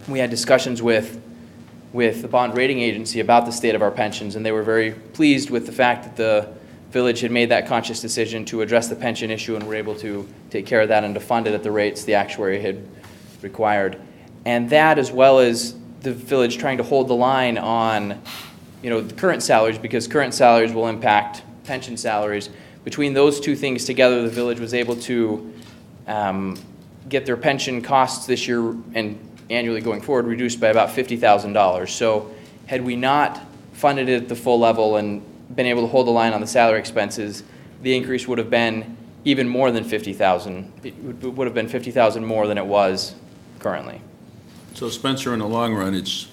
we had discussions with the bond rating agency about the state of our pensions, and they were very pleased with the fact that the village had made that conscious decision to address the pension issue and were able to take care of that and to fund it at the rates the actuary had required. And that, as well as the village trying to hold the line on, the current salaries, because current salaries will impact pension salaries. Between those two things together, the village was able to get their pension costs this year and annually going forward reduced by about $50,000. So had we not funded it at the full level and been able to hold the line on the salary expenses, the increase would have been even more than 50,000. It would have been 50,000 more than it was currently. So Spencer, in the long run, it's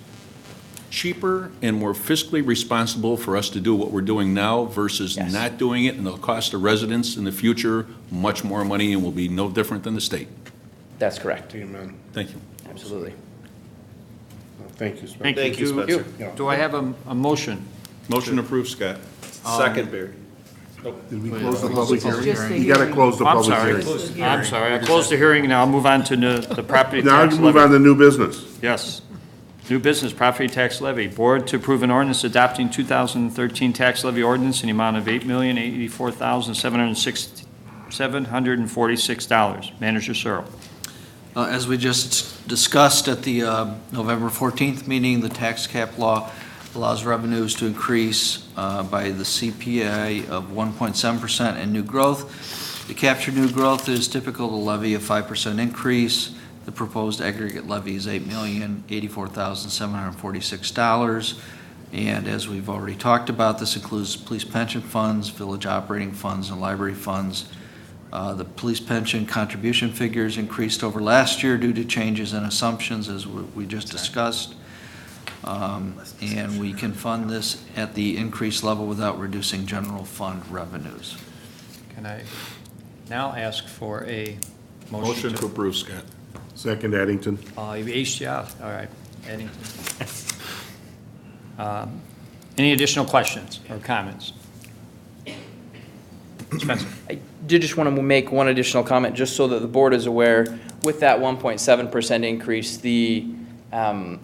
cheaper and more fiscally responsible for us to do what we're doing now versus not doing it, and it'll cost the residents in the future much more money and will be no different than the state. That's correct. Amen. Thank you. Absolutely. Thank you, Spencer. Thank you. Spencer. Do I have a motion? Motion approved, Scott. Second, Barry. Did we close the public Just hearing? the You gotta hearing. close the I'm public sorry. hearing. I'm sorry. I closed the hearing. Now I'll move on to the property Now tax you move levy. on to new business. Yes. New business, property tax levy. Board to approve an ordinance adopting 2013 tax levy ordinance in the amount of $8,084,746. Manager Searle. As we just discussed at the November 14th meeting, the tax cap law allows revenues to increase by the CPI of 1.7% and new growth. To capture new growth, it is typical to levy a 5% increase. The proposed aggregate levy is $8,084,746. And as we've already talked about, this includes police pension funds, village operating funds, and library funds. The police pension contribution figures increased over last year due to changes in assumptions, as we just discussed. And we can fund this at the increased level without reducing general fund revenues. Can I now ask for a motion? Motion to approve, Scott. Second, Addington. Yeah, all right. Addington. Any additional questions or comments? Spencer. I did just want to make one additional comment, just so that the board is aware. With that 1.7% increase, the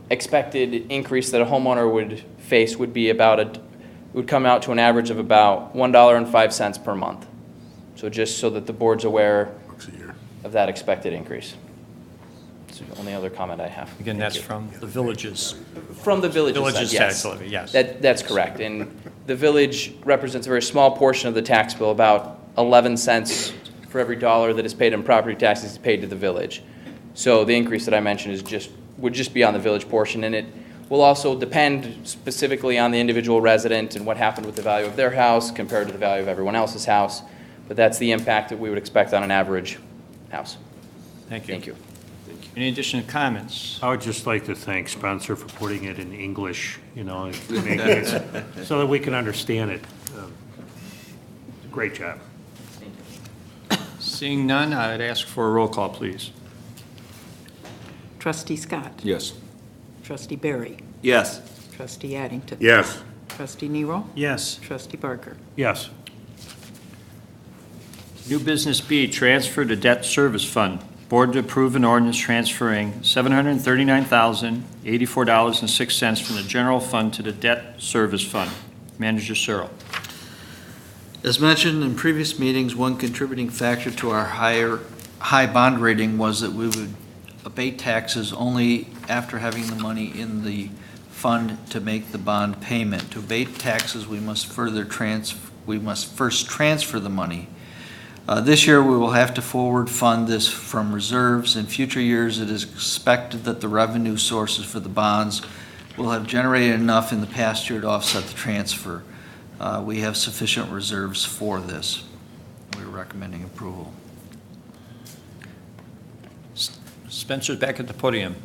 expected increase that a homeowner would face would be would come out to an average of about $1.05 per month. So just so that the board's aware of that expected increase. That's the only other comment I have. Again, that's from the villages. From the village's Village's side, tax yes. levy, yes. That's correct. And the village represents a very small portion of the tax bill, about 11 cents for every dollar that is paid in property taxes is paid to the village. So the increase that I mentioned would just be on the village portion, and it will also depend specifically on the individual resident and what happened with the value of their house compared to the value of everyone else's house. But that's the impact that we would expect on an average house. Thank you. Thank you. Any additional comments? I would just like to thank Spencer for putting it in English, making it so that we can understand it. Great job. Seeing none, I'd ask for a roll call, please. Trustee Scott. Yes. Trustee Barry. Yes. Trustee Addington. Yes. Trustee Nero. Yes. Trustee Barker. Yes. New business B, transfer to debt service fund. Board to approve an ordinance transferring $739,084.06 from the general fund to the debt service fund. Manager Searle. As mentioned in previous meetings, one contributing factor to our high bond rating was that we would abate taxes only after having the money in the fund to make the bond payment. To abate taxes, we must first transfer the money. This year, we will have to forward fund this from reserves. In future years, it is expected that the revenue sources for the bonds will have generated enough in the past year to offset the transfer. We have sufficient reserves for this. We're recommending approval. Spencer's back at the podium.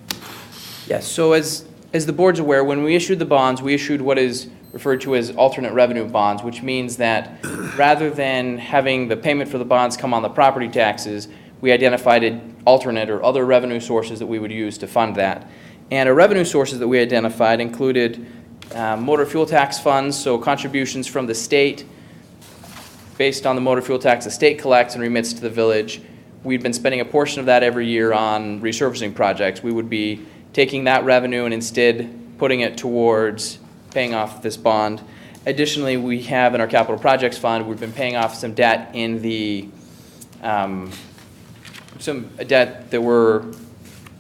Yes, so as the board's aware, when we issued the bonds, we issued what is referred to as alternate revenue bonds, which means that rather than having the payment for the bonds come on the property taxes, we identified alternate or other revenue sources that we would use to fund that. And our revenue sources that we identified included motor fuel tax funds, so contributions from the state based on the motor fuel tax the state collects and remits to the village. We've been spending a portion of that every year on resurfacing projects. We would be taking that revenue and instead putting it towards paying off this bond. Additionally, we have in our capital projects fund, we've been paying off some debt in the, some debt that we're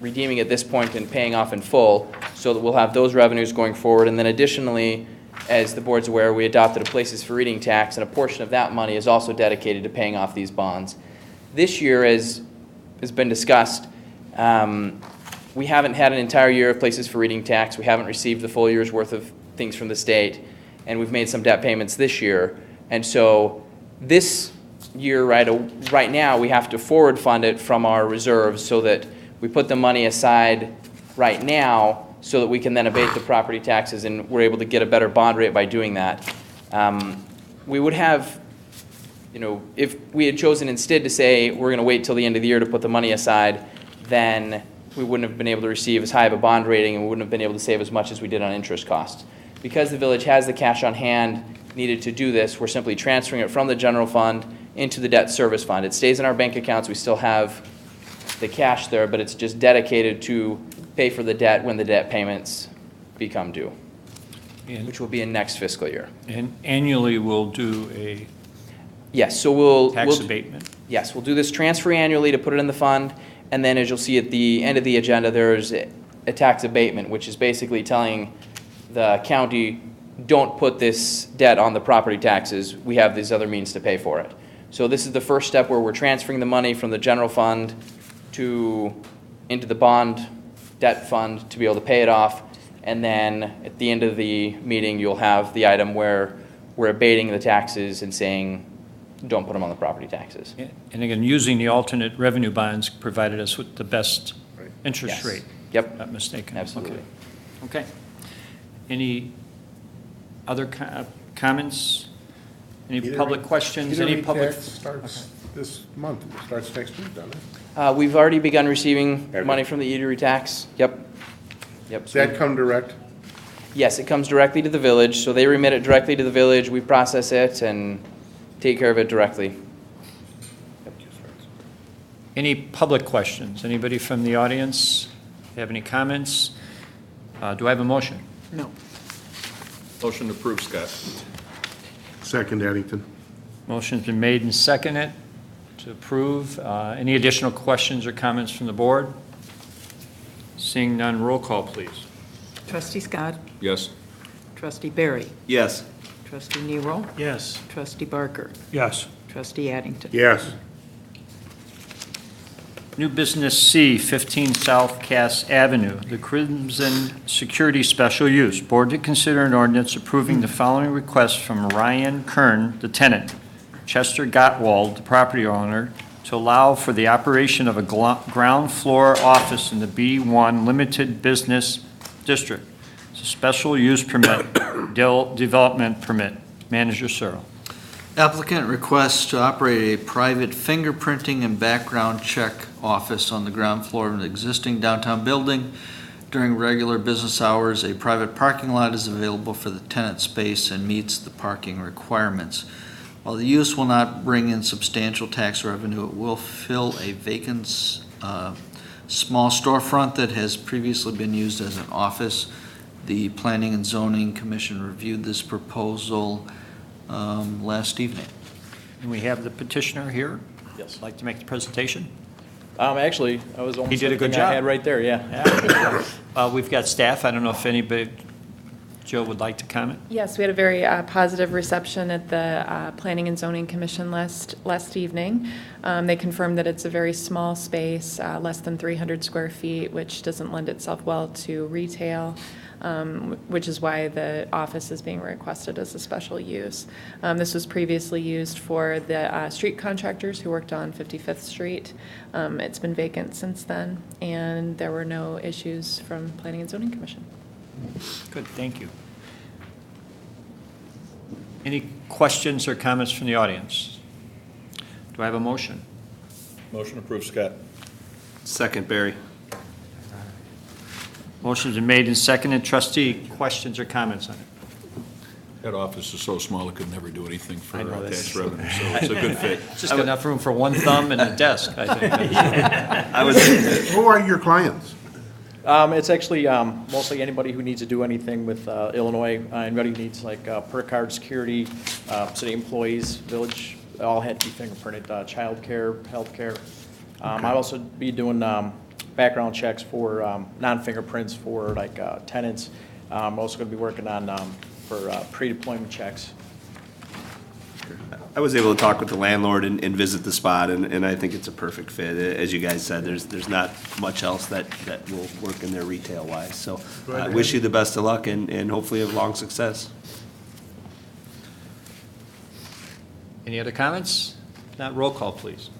redeeming at this point and paying off in full, so that we'll have those revenues going forward. And then additionally, as the board's aware, we adopted a places for reading tax, and a portion of that money is also dedicated to paying off these bonds. This year, as has been discussed, we haven't had an entire year of places for reading tax. We haven't received the full year's worth of things from the state, and we've made some debt payments this year. And so this year, right now, we have to forward fund it from our reserves so that we put the money aside right now so that we can then abate the property taxes, and we're able to get a better bond rate by doing that. We would have, if we had chosen instead to say we're going to wait till the end of the year to put the money aside, then we wouldn't have been able to receive as high of a bond rating, and we wouldn't have been able to save as much as we did on interest costs. Because the village has the cash on hand needed to do this, we're simply transferring it from the general fund into the debt service fund. It stays in our bank accounts. We still have the cash there, but it's just dedicated to pay for the debt when the debt payments become due, which will be in next fiscal year. And annually, we'll do a Yes, so we'll tax abatement. Yes, we'll do this transfer annually to put it in the fund, and then as you'll see at the end of the agenda, there's a tax abatement, which is basically telling the county, don't put this debt on the property taxes. We have these other means to pay for it. So this is the first step where we're transferring the money from the general fund into the bond debt fund to be able to pay it off. And then at the end of the meeting, you'll have the item where we're abating the taxes and saying, don't put them on the property taxes. And again, using the alternate revenue bonds provided us with the best interest Yes. rate. Yep. Not mistaken. Absolutely. Okay. Any other comments? Any public questions? Any public? Starts this month, it starts next week, doesn't it? We've already begun receiving money from the eatery tax. Yep. Does that come direct? Yes, it comes directly to the village, so they remit it directly to the village, we process it and take care of it directly. Any public questions? Anybody from the audience have any comments? Do I have a motion? No. Motion to approve, Scott. Second, Addington. Motion's been made and seconded to approve. Any additional questions or comments from the board? Seeing none, roll call, please. Trustee Scott? Yes. Trustee Barry? Yes. Trustee Nero? Yes. Trustee Barker? Yes. Trustee Addington? Yes. New business C, 15 South Cass Avenue, the Crimson Security Special Use. Board to consider an ordinance approving the following request from Ryan Kern, the tenant, Chester Gottwald, the property owner, to allow for the operation of a ground floor office in the B1 Limited Business District. It's a special use permit, development permit. Manager Searle. Applicant requests to operate a private fingerprinting and background check office on the ground floor of an existing downtown building. During regular business hours, a private parking lot is available for the tenant space and meets the parking requirements. While the use will not bring in substantial tax revenue, it will fill a vacant small storefront that has previously been used as an office. The Planning and Zoning Commission reviewed this proposal last evening. And we have the petitioner here. Yes. Like to make the presentation? Actually, I was almost. He did a good everything I job. had right there, yeah. We've got staff. I don't know if anybody, Jill, would like to comment? Yes, we had a very positive reception at the Planning and Zoning Commission last evening. They confirmed that it's a very small space, less than 300 square feet, which doesn't lend itself well to retail, which is why the office is being requested as a special use. This was previously used for the street contractors who worked on 55th Street. It's been vacant since then, and there were no issues from Planning and Zoning Commission. Good, thank you. Any questions or comments from the audience? Do I have a motion? Motion approved, Scott. Second, Barry. Motion's been made and seconded. Trustee, questions or comments on it? That office is so small, it could never do anything for I know tax this. revenue, so it's a good fit. Just got enough room for one thumb and a desk, I think. Who are your clients? It's actually mostly anybody who needs to do anything with Illinois. Anybody who needs like per card security, city employees, village, all had to be fingerprinted. Childcare, healthcare. I'll also be doing background checks for non-fingerprints for like tenants. I'm also going to be working on for pre-deployment checks. I was able to talk with the landlord and visit the spot, and I think it's a perfect fit. As you guys said, there's not much else that will work in there retail-wise. So I wish you the best of luck and hopefully have long success. Any other comments? If not, roll call, please.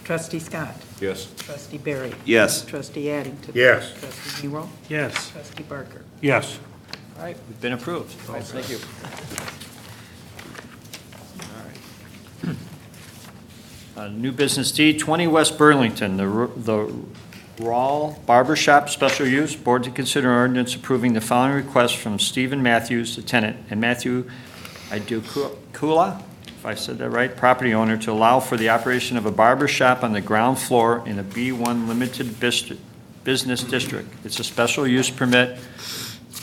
Trustee Scott. Yes. Trustee Barry. Yes. Trustee Addington. Yes. Trustee Nero. Yes. Trustee Barker. Yes. All right, we've been approved. Thank you. New business D, 20 West Burlington, the Rawl Barber Shop, special use. Board to consider ordinance approving the following request from Stephen Matthews, the tenant, and Matthew Idukula, if I said that right, property owner, to allow for the operation of a barber shop on the ground floor in a B1 limited business district. It's a special use permit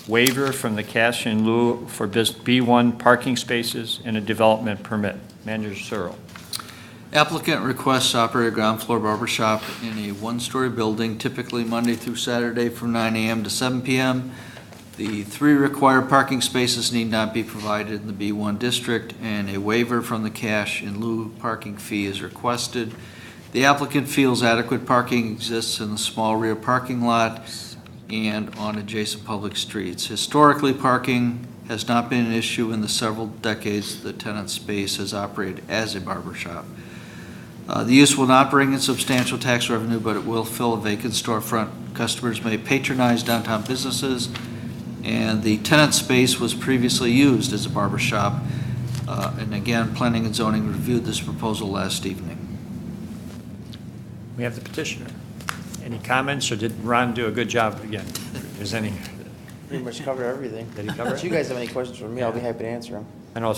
waiver from the cash in lieu for B1 parking spaces and a development permit. Manager Searle. Applicant requests to operate a ground floor barber shop in a one-story building, typically Monday through Saturday from 9 a.m. to 7 p.m. The 3 required parking spaces need not be provided in the B1 district, and a waiver from the cash in lieu parking fee is requested. The applicant feels adequate parking exists in the small rear parking lot and on adjacent public streets. Historically, parking has not been an issue in the several decades the tenant space has operated as a barber shop. The use will not bring in substantial tax revenue, but it will fill a vacant storefront. Customers may patronize downtown businesses, and the tenant space was previously used as a barber shop. And again, Planning and Zoning reviewed this proposal last evening. We have the petitioner. Any comments, or did Ron do a good job again? Is any? Pretty much covered everything. Did he cover it? If you guys have any questions for me, I'll be happy to answer them. I know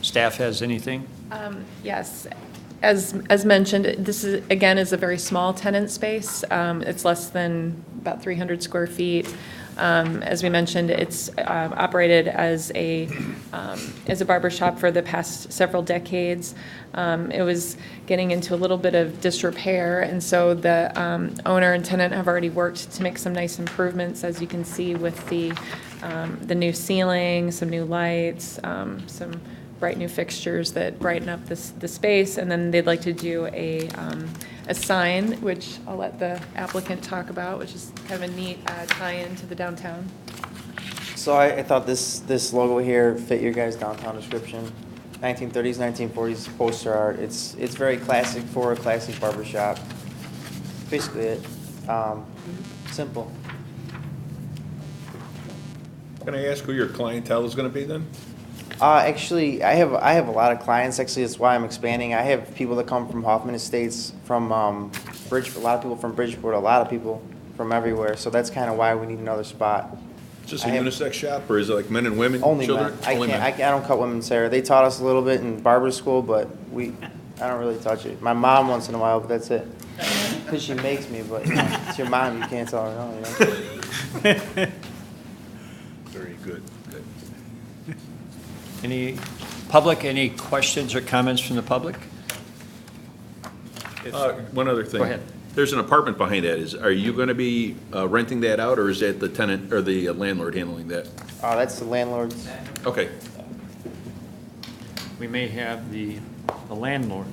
staff has anything? Yes. As mentioned, this is, again, is a very small tenant space. It's less than about 300 square feet. As we mentioned, it's operated as a barber shop for the past several decades. It was getting into a little bit of disrepair, and so the owner and tenant have already worked to make some nice improvements, as you can see with the new ceiling, some new lights, some bright new fixtures that brighten up the space, and then they'd like to do a sign, which I'll let the applicant talk about, which is kind of a neat tie-in to the downtown. So I thought this logo here fit your guys' downtown description. 1930s, 1940s poster art. It's very classic for a classic barbershop. Basically it. Simple. Can I ask who your clientele is going to be then? Actually, I have a lot of clients. Actually, that's why I'm expanding. I have people that come from Hoffman Estates, from Bridgeport. A lot of people from Bridgeport. A lot of people from everywhere. So that's kind of why we need another spot. Is this a unisex shop, or is it like men and women? Only children? men. I don't cut women's hair. They taught us a little bit in barber school, but I don't really touch it. My mom once in a while, but that's it. Because she makes me, but you know, it's your mom. You can't tell her no. You know. Very good. Good. Any questions or comments from the public? One other thing. Go ahead. There's an apartment behind that. Are you going to be renting that out, or is that the tenant or the landlord handling that? That's the landlord's. Okay. We may have the landlord.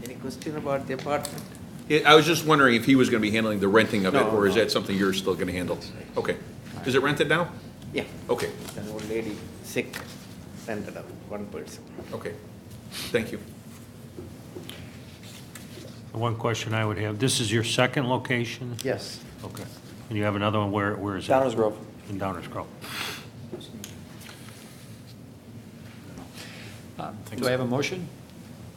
Any question about the apartment? I was just wondering if he was going to be handling the renting of it, or is that something you're still going to handle? Okay. Is it rented now? Yeah. Okay. An old lady, sick, rented out, one person. Okay. Thank you. One question I would have, this is your second location? Yes. Okay. And you have another one, where is it? Downers Grove. In Downers Grove. Do I have a motion?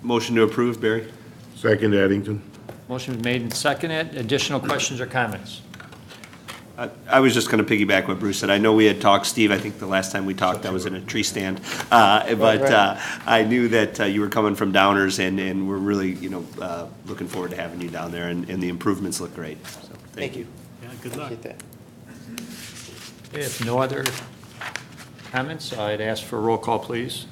Motion to approve, Barry. Second, Addington. Motion is made and seconded. Additional questions or comments? I was just going to piggyback what Bruce said. I know we had talked, Steve, I think the last time we talked, I was in a tree stand. But I knew that you were coming from Downers, and we're really, looking forward to having you down there, and the improvements look great. So, thank you. Yeah, good luck. If no other comments, I'd ask for a roll call, please.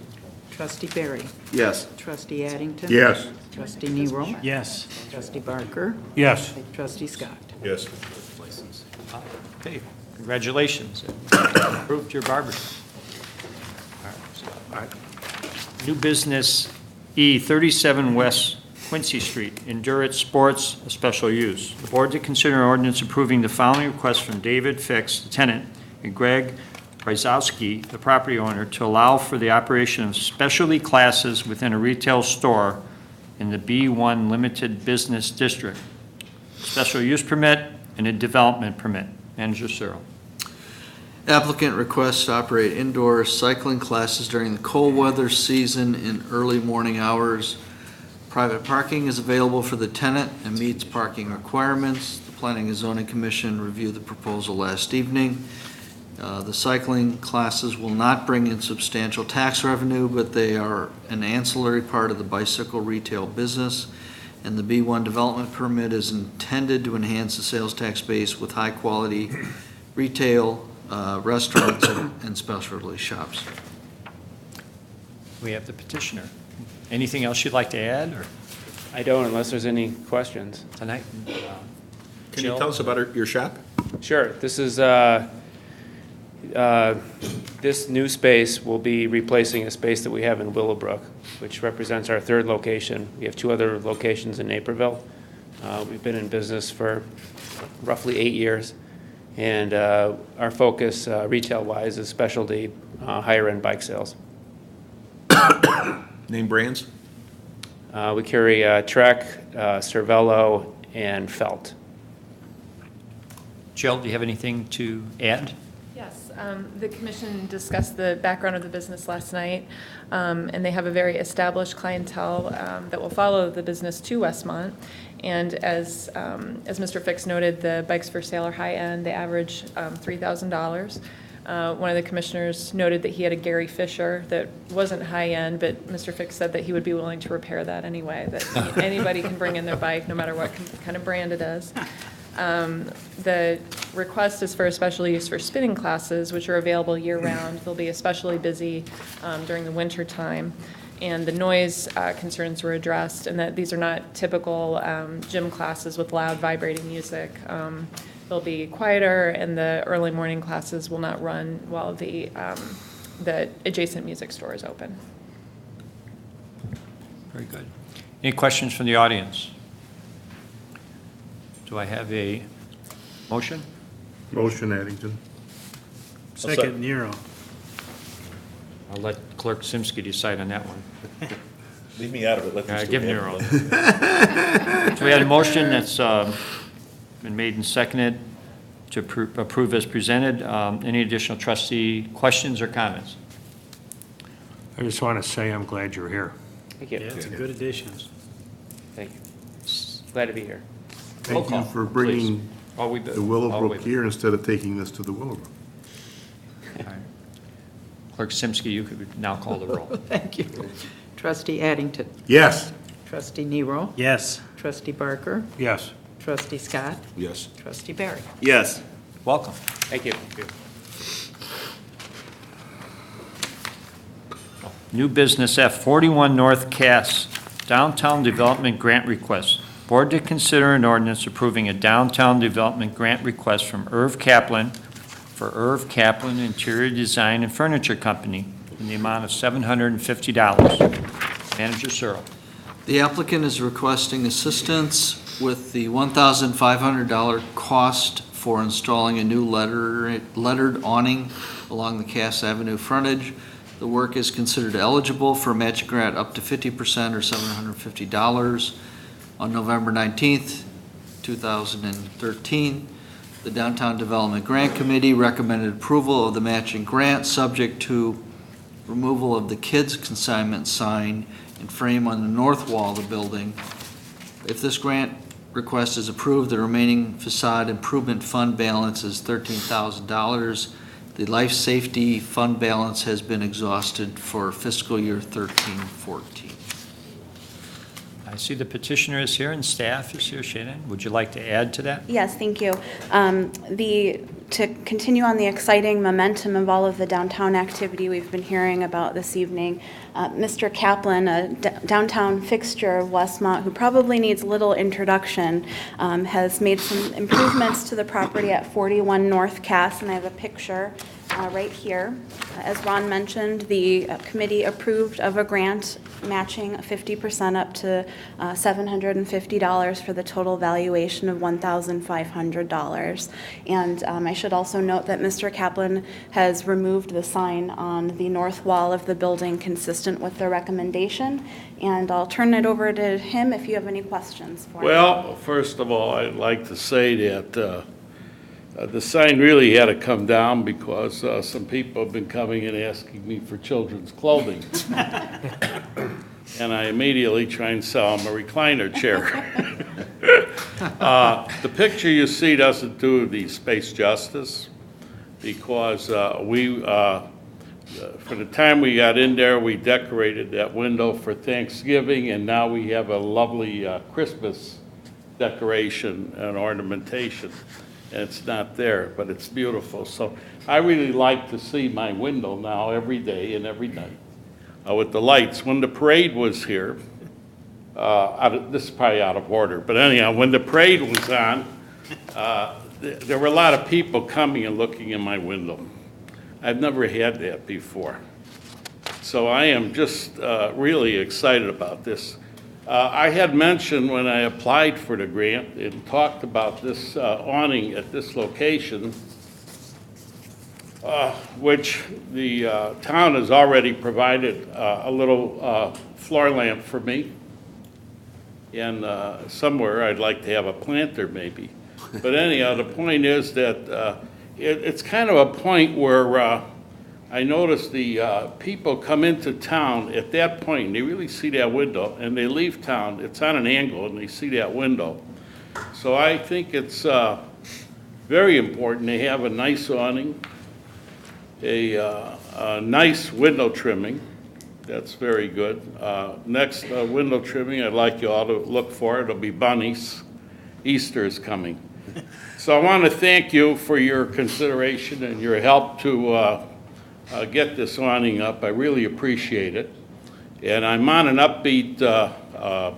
Trustee Barry. Yes. Trustee Addington. Yes. Trustee Nero. Yes. Trustee Barker. Yes. Trustee Scott. Yes. Okay, congratulations. Approved your barbershop. All right. New business E, 37 West Quincy Street, Endurance Sports, a special use. The board to consider an ordinance approving the following request from David Fix, the tenant, and Greg Brzezowski, the property owner, to allow for the operation of specialty classes within a retail store in the B1 Limited Business District. Special use permit and a development permit. Manager Searle. Applicant requests to operate indoor cycling classes during the cold weather season in early morning hours. Private parking is available for the tenant and meets parking requirements. The Planning and Zoning Commission reviewed the proposal last evening. The cycling classes will not bring in substantial tax revenue, but they are an ancillary part of the bicycle retail business, and the B1 development permit is intended to enhance the sales tax base with high-quality retail, restaurants, and specialty shops. We have the petitioner. Anything else you'd like to add, or I don't, unless there's any questions. tonight? Can you tell us about your shop? Sure. This is, this new space will be replacing a space that we have in Willowbrook, which represents our third location. We have 2 other locations in Naperville. We've been in business for roughly 8 years, and our focus retail-wise is specialty higher-end bike sales. Name brands? We carry Trek, Cervelo, and Felt. Jill, do you have anything to add? Yes, the commission discussed the background of the business last night, and they have a very established clientele that will follow the business to Westmont. And as Mr. Fix noted, the bikes for sale are high-end. They average $3,000. One of the commissioners noted that he had a Gary Fisher that wasn't high-end, but Mr. Fix said that he would be willing to repair that anyway, that anybody can bring in their bike, no matter what kind of brand it is. The request is for a special use for spinning classes, which are available year-round. They'll be especially busy during the winter time. And the noise concerns were addressed, and that these are not typical gym classes with loud vibrating music. They'll be quieter, and the early morning classes will not run while the adjacent music store is open. Very good. Any questions from the audience? Do I have a motion? Motion, Addington. Second, Nero. I'll let Clerk Simsky decide on that one. Leave me out of it. Let these two Give handle Nero. it. So we had a motion that's been made and seconded to approve as presented. Any additional trustee questions or comments? I just want to say I'm glad you're here. Thank you. Yeah, it's a good addition. Thank you. Glad to be here. Roll Thank you call, for bringing please. Oh, we- the oh, Willowbrook wait. here instead of taking this to the Willowbrook. All right. Clerk Simsky, you could now call the roll. Thank you. Trustee Addington. Yes. Trustee Nero. Yes. Trustee Barker. Yes. Trustee Scott. Yes. Trustee Barry. Yes. Welcome. Thank you. New business F, 41 North Cass, Downtown Development Grant Request. Board to consider an ordinance approving a downtown development grant request from Irv Kaplan for Irv Kaplan Interior Design and Furniture Company in the amount of $750. Manager Searle. The applicant is requesting assistance with the $1,500 cost for installing a new lettered awning along the Cass Avenue frontage. The work is considered eligible for a matching grant up to 50% or $750. On November 19th, 2013, the Downtown Development Grant Committee recommended approval of the matching grant subject to removal of the kids consignment sign and frame on the north wall of the building. If this grant request is approved. The remaining facade improvement fund balance is $13,000. The life safety fund balance has been exhausted for fiscal year 13-14. I see the petitioner is here and staff is here. Shannon, would you like to add to that? Yes, thank you. To continue on the exciting momentum of all of the downtown activity we've been hearing about this evening, Mr. Kaplan, a downtown fixture of Westmont, who probably needs little introduction, has made some improvements to the property at 41 North Cass, and I have a picture right here. As Ron mentioned, the committee approved of a grant matching 50% up to $750 for the total valuation of $1,500. And I should also note that Mr. Kaplan has removed the sign on the north wall of the building consistent with the recommendation. And I'll turn it over to him if you have any questions for him. Well, first of all, I'd like to say that the sign really had to come down because some people have been coming and asking me for children's clothing. And I immediately try and sell them a recliner chair. The picture you see doesn't do the space justice because for the time we got in there, we decorated that window for Thanksgiving, and now we have a lovely Christmas decoration and ornamentation. And it's not there, but it's beautiful. So I really like to see my window now every day and every night with the lights. When the parade was here, this is probably out of order, but anyhow, when the parade was on, there were a lot of people coming and looking in my window. I've never had that before. So I am just really excited about this. I had mentioned when I applied for the grant and talked about this awning at this location, which the town has already provided a little floor lamp for me. And somewhere I'd like to have a planter maybe. But anyhow, the point is that it's kind of a point where I noticed the people come into town at that point, and they really see that window, and they leave town. It's on an angle, and they see that window. So I think it's very important to have a nice awning, a nice window trimming. That's very good. Next window trimming, I'd like you all to look for. It'll be bunnies. Easter is coming. So I want to thank you for your consideration and your help to get this awning up. I really appreciate it. And I'm on an upbeat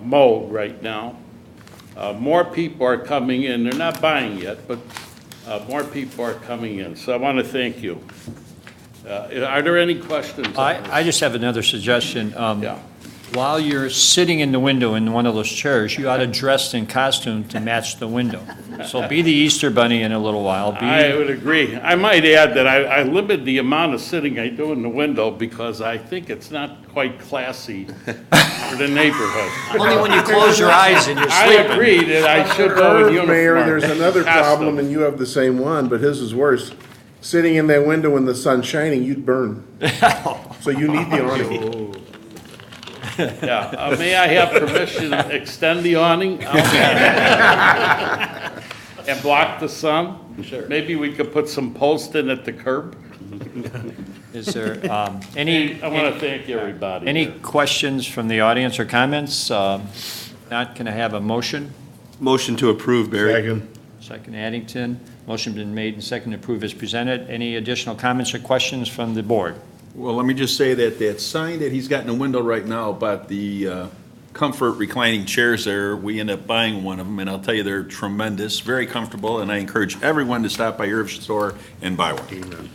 mode right now. More people are coming in. They're not buying yet, but more people are coming in. So I want to thank you. Are there any questions? I just have another suggestion. Yeah. While you're sitting in the window in one of those chairs, you ought to dress in costume to match the window. So be the Easter Bunny in a little while. I would agree. I might add that I limit the amount of sitting I do in the window because I think it's not quite classy for the neighborhood. Only when you close your eyes and you're sleeping. I agree that I should go in uniform. Mayor, there's another problem, and you have the same one, but his is worse. Sitting in that window when the sun's shining, you'd burn. So you need the awning. Yeah, may I have permission to extend the awning? And block the sun? Sure. Maybe we could put some posts in at the curb? Is there any? I want to thank everybody. Any questions from the audience or comments? Not, can I have a motion? Motion to approve, Barry. Second. Second, Addington. Motion been made and second to approve as presented. Any additional comments or questions from the board? Well, let me just say that that sign that he's got in the window right now about the comfort reclining chairs there, we end up buying one of them, and I'll tell you, they're tremendous, very comfortable, and I encourage everyone to stop by your store and buy one.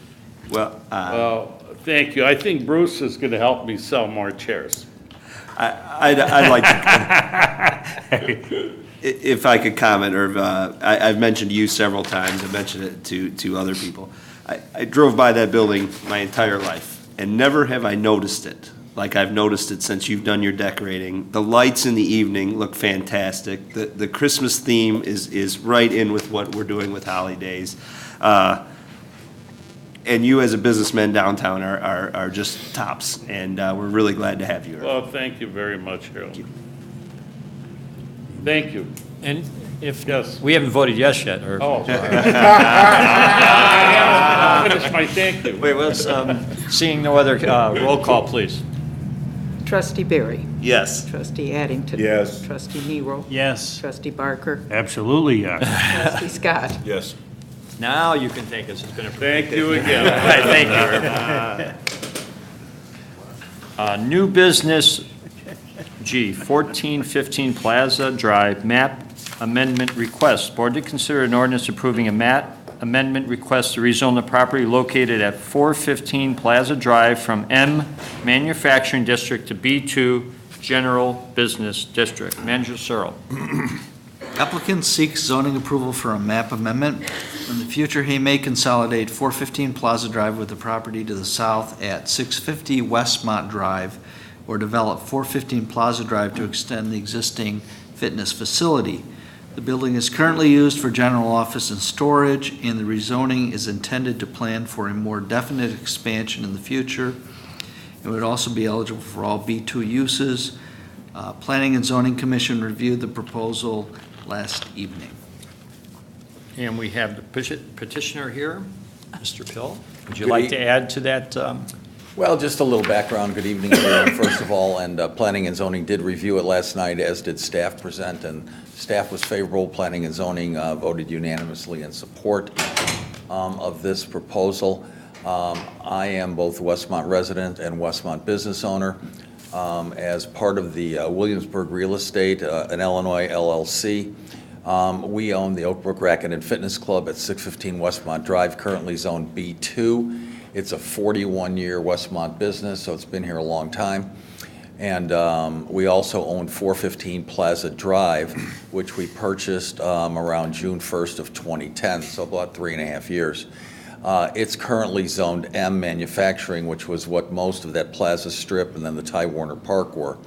Well, thank you. I think Bruce is going to help me sell more chairs. I'd like to, if I could comment, or I've mentioned you several times. I've mentioned it to other people. I drove by that building my entire life, and never have I noticed it like I've noticed it since you've done your decorating. The lights in the evening look fantastic. The Christmas theme is right in with what we're doing with holidays. And you as a businessman downtown are just tops, and we're really glad to have you. Well, thank you very much, Harold. Thank you. And if, Yes. we haven't voted yes yet, or. Oh. I haven't finished my thank you. Wait, let's, seeing no other, roll call, please. Trustee Barry. Yes. Trustee Addington. Yes. Trustee Nero. Yes. Trustee Barker. Absolutely, yes. Trustee Scott. Yes. Now you can thank us, it's been a. Thank you again. All right, thank you. New business, G, 1415 Plaza Drive, map amendment request. Board to consider an ordinance approving a map amendment request to rezone the property located at 415 Plaza Drive from M Manufacturing District to B2 General Business District. Manager Searle. Applicant seeks zoning approval for a map amendment. In the future, he may consolidate 415 Plaza Drive with the property to the south at 650 Westmont Drive, or develop 415 Plaza Drive to extend the existing fitness facility. The building is currently used for general office and storage, and the rezoning is intended to plan for a more definite expansion in the future. It would also be eligible for all B2 uses. Planning and Zoning Commission reviewed the proposal last evening. And we have the petitioner here, Mr. Pill. Would you Good like to add to that? Well, just a little background. Good evening, everyone, first of all. And Planning and Zoning did review it last night, as did staff present, and staff was favorable. Planning and Zoning voted unanimously in support of this proposal. I am both a Westmont resident and Westmont business owner. As part of the Williamsburg Real Estate, an Illinois LLC, we own the Oak Brook Racket and Fitness Club at 615 Westmont Drive, currently zoned B2. It's a 41-year Westmont business, so it's been here a long time. And we also own 415 Plaza Drive, which we purchased around June 1st of 2010, so about 3.5 years. It's currently zoned M Manufacturing, which was what most of that Plaza Strip and then the Ty Warner Park were.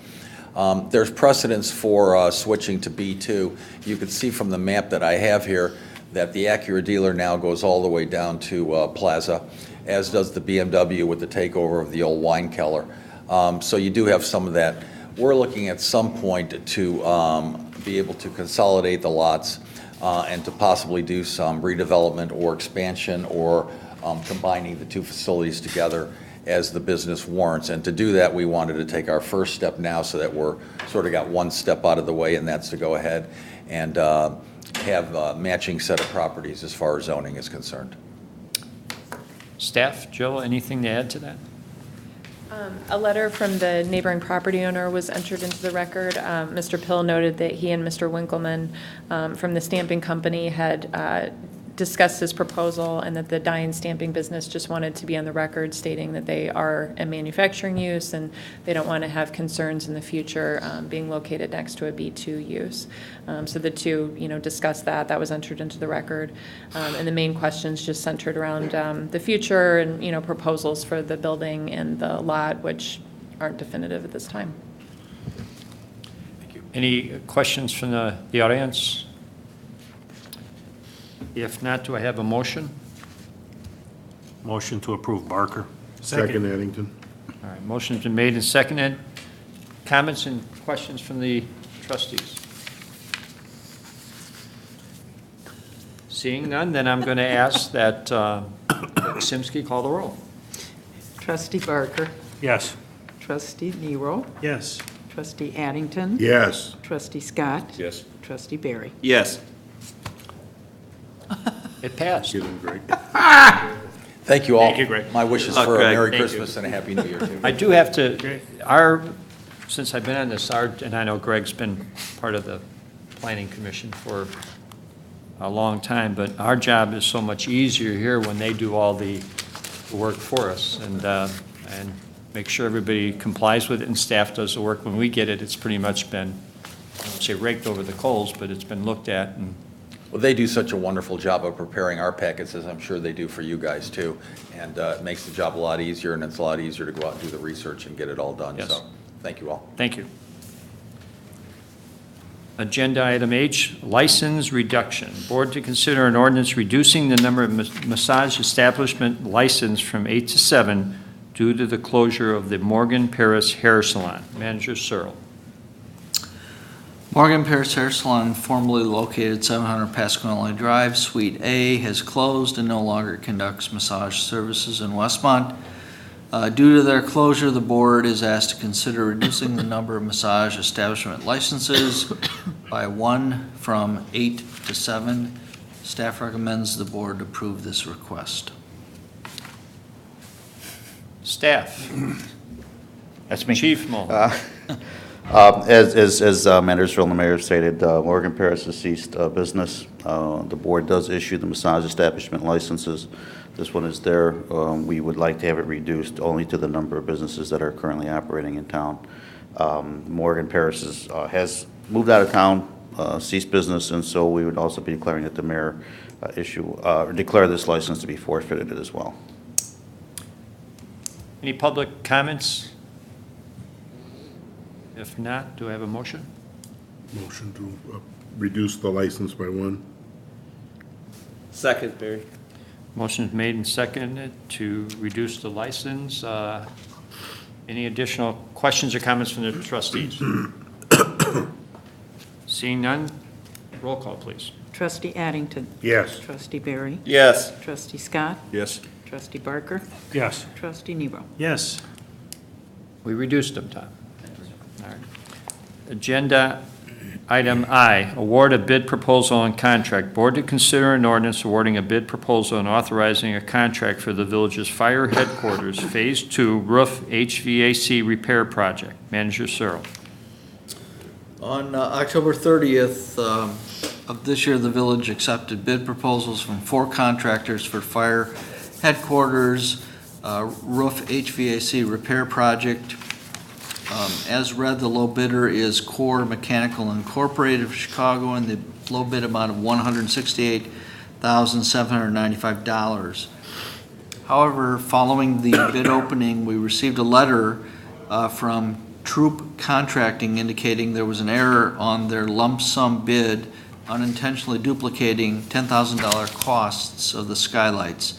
There's precedence for switching to B2. You can see from the map that I have here that the Acura dealer now goes all the way down to Plaza, as does the BMW with the takeover of the old wine cellar. So you do have some of that. We're looking at some point to be able to consolidate the lots and to possibly do some redevelopment or expansion or combining the two facilities together as the business warrants. And to do that, we wanted to take our first step now so that we're sort of got one step out of the way, and that's to go ahead and have a matching set of properties as far as zoning is concerned. Staff, Jill, anything to add to that? A letter from the neighboring property owner was entered into the record. Mr. Pill noted that he and Mr. Winkleman from the stamping company had discussed this proposal, and that the dye and stamping business just wanted to be on the record stating that they are a manufacturing use and they don't want to have concerns in the future being located next to a B2 use. So the two, discussed that. That was entered into the record. And the main questions just centered around the future and, proposals for the building and the lot, which aren't definitive at this time. Thank you. Any questions from the audience? If not, do I have a motion? Motion to approve Barker. Second, Addington. All right, motion's been made and seconded. Comments and questions from the trustees? Seeing none, then I'm going to ask that Simsky call the roll. Trustee Barker. Yes. Trustee Nero. Yes. Trustee Addington. Yes. Trustee Scott. Yes. Trustee Barry. Yes. It passed. Greg. Thank you all. Thank you, Greg. My wishes Oh, for a Greg. Merry Thank Christmas you. and a Happy New Year, too. I do have to, since I've been on this, and I know Greg's been part of the Planning Commission for a long time, but our job is so much easier here when they do all the work for us and make sure everybody complies with it and staff does the work. When we get it, it's pretty much been, I won't say raked over the coals, but it's been looked at. And Well, they do such a wonderful job of preparing our packets, as I'm sure they do for you guys, too. And it makes the job a lot easier, and it's a lot easier to go out and do the research and get it all done. Yes. So, thank you all. Thank you. Agenda item H, license reduction. Board to consider an ordinance reducing the number of massage establishment license from 8 to 7 due to the closure of the Morgan Paris Hair Salon. Manager Searle. Morgan Paris Hair Salon, formerly located 700 Pasquanelli Drive, Suite A, has closed and no longer conducts massage services in Westmont. Due to their closure, the board is asked to consider reducing the number of massage establishment licenses by 1 from 8 to 7. Staff recommends the board approve this request. Staff. That's me. Chief Mullen. As Mandersville and the mayor stated, Morgan Paris has ceased business. The board does issue the massage establishment licenses. This one is there. We would like to have it reduced only to the number of businesses that are currently operating in town. Morgan Paris has moved out of town, ceased business, and so we would also be declaring that the mayor declare this license to be forfeited as well. Any public comments? If not, do I have a motion? Motion to reduce the license by 1. Second, Barry. Motion is made and seconded to reduce the license. Any additional questions or comments from the trustees? Seeing none, roll call, please. Trustee Addington. Yes. Trustee Barry. Yes. Trustee Scott. Yes. Trustee Barker. Yes. Trustee Nebo. Yes. We reduced them, Tom. All right. Agenda item I, award a bid proposal and contract. Board to consider an ordinance awarding a bid proposal and authorizing a contract for the village's fire headquarters Phase 2 roof HVAC repair project. Manager Searle. On October 30th of this year, the village accepted bid proposals from 4 contractors for fire headquarters roof HVAC repair project. As read, the low bidder is Core Mechanical Incorporated of Chicago, and the low bid amount of $168,795. However, following the bid opening, we received a letter from Troop Contracting indicating there was an error on their lump sum bid, unintentionally duplicating $10,000 costs of the skylights.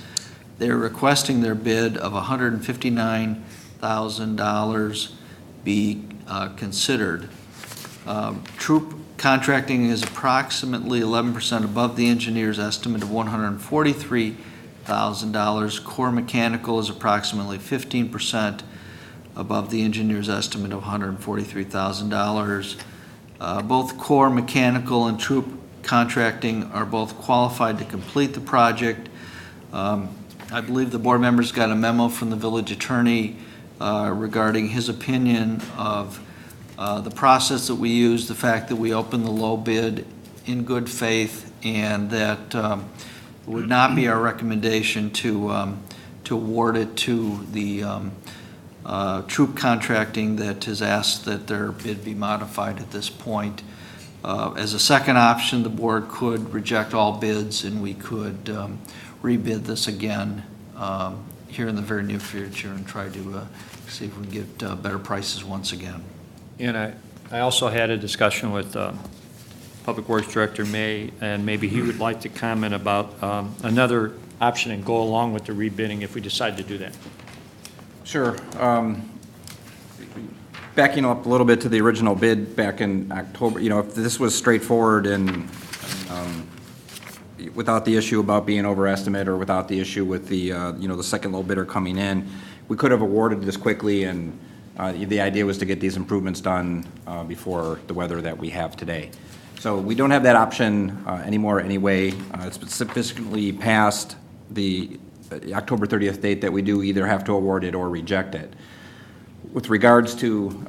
They're requesting their bid of $159,000 be considered. Troop Contracting is approximately 11% above the engineer's estimate of $143,000. Core Mechanical is approximately 15% above the engineer's estimate of $143,000. Both Core Mechanical and Troop Contracting are both qualified to complete the project. I believe the board members got a memo from the village attorney regarding his opinion of the process that we use, the fact that we opened the low bid in good faith, and that it would not be our recommendation to award it to the Troop Contracting that has asked that their bid be modified at this point. As a second option, the board could reject all bids and we could rebid this again here in the very near future and try to see if we can get better prices once again. And I also had a discussion with Public Works Director May, and maybe he would like to comment about another option and go along with the rebidding if we decide to do that. Sure. Backing up a little bit to the original bid back in October, if this was straightforward and without the issue about being overestimate or without the issue with the, the second low bidder coming in, we could have awarded this quickly, and the idea was to get these improvements done before the weather that we have today. So we don't have that option anymore anyway. It's sufficiently past the October 30th date that we do either have to award it or reject it. With regards to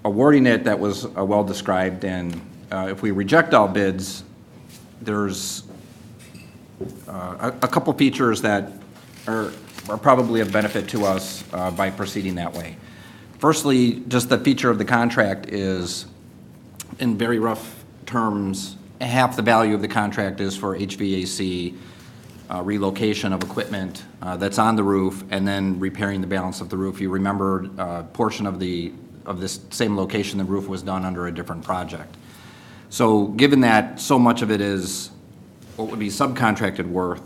awarding it, that was well described, and if we reject all bids, there's a couple features that are probably of benefit to us by proceeding that way. Firstly, just the feature of the contract is, in very rough terms, half the value of the contract is for HVAC relocation of equipment that's on the roof and then repairing the balance of the roof. You remember a portion of this same location, the roof was done under a different project. So given that so much of it is what would be subcontracted worth,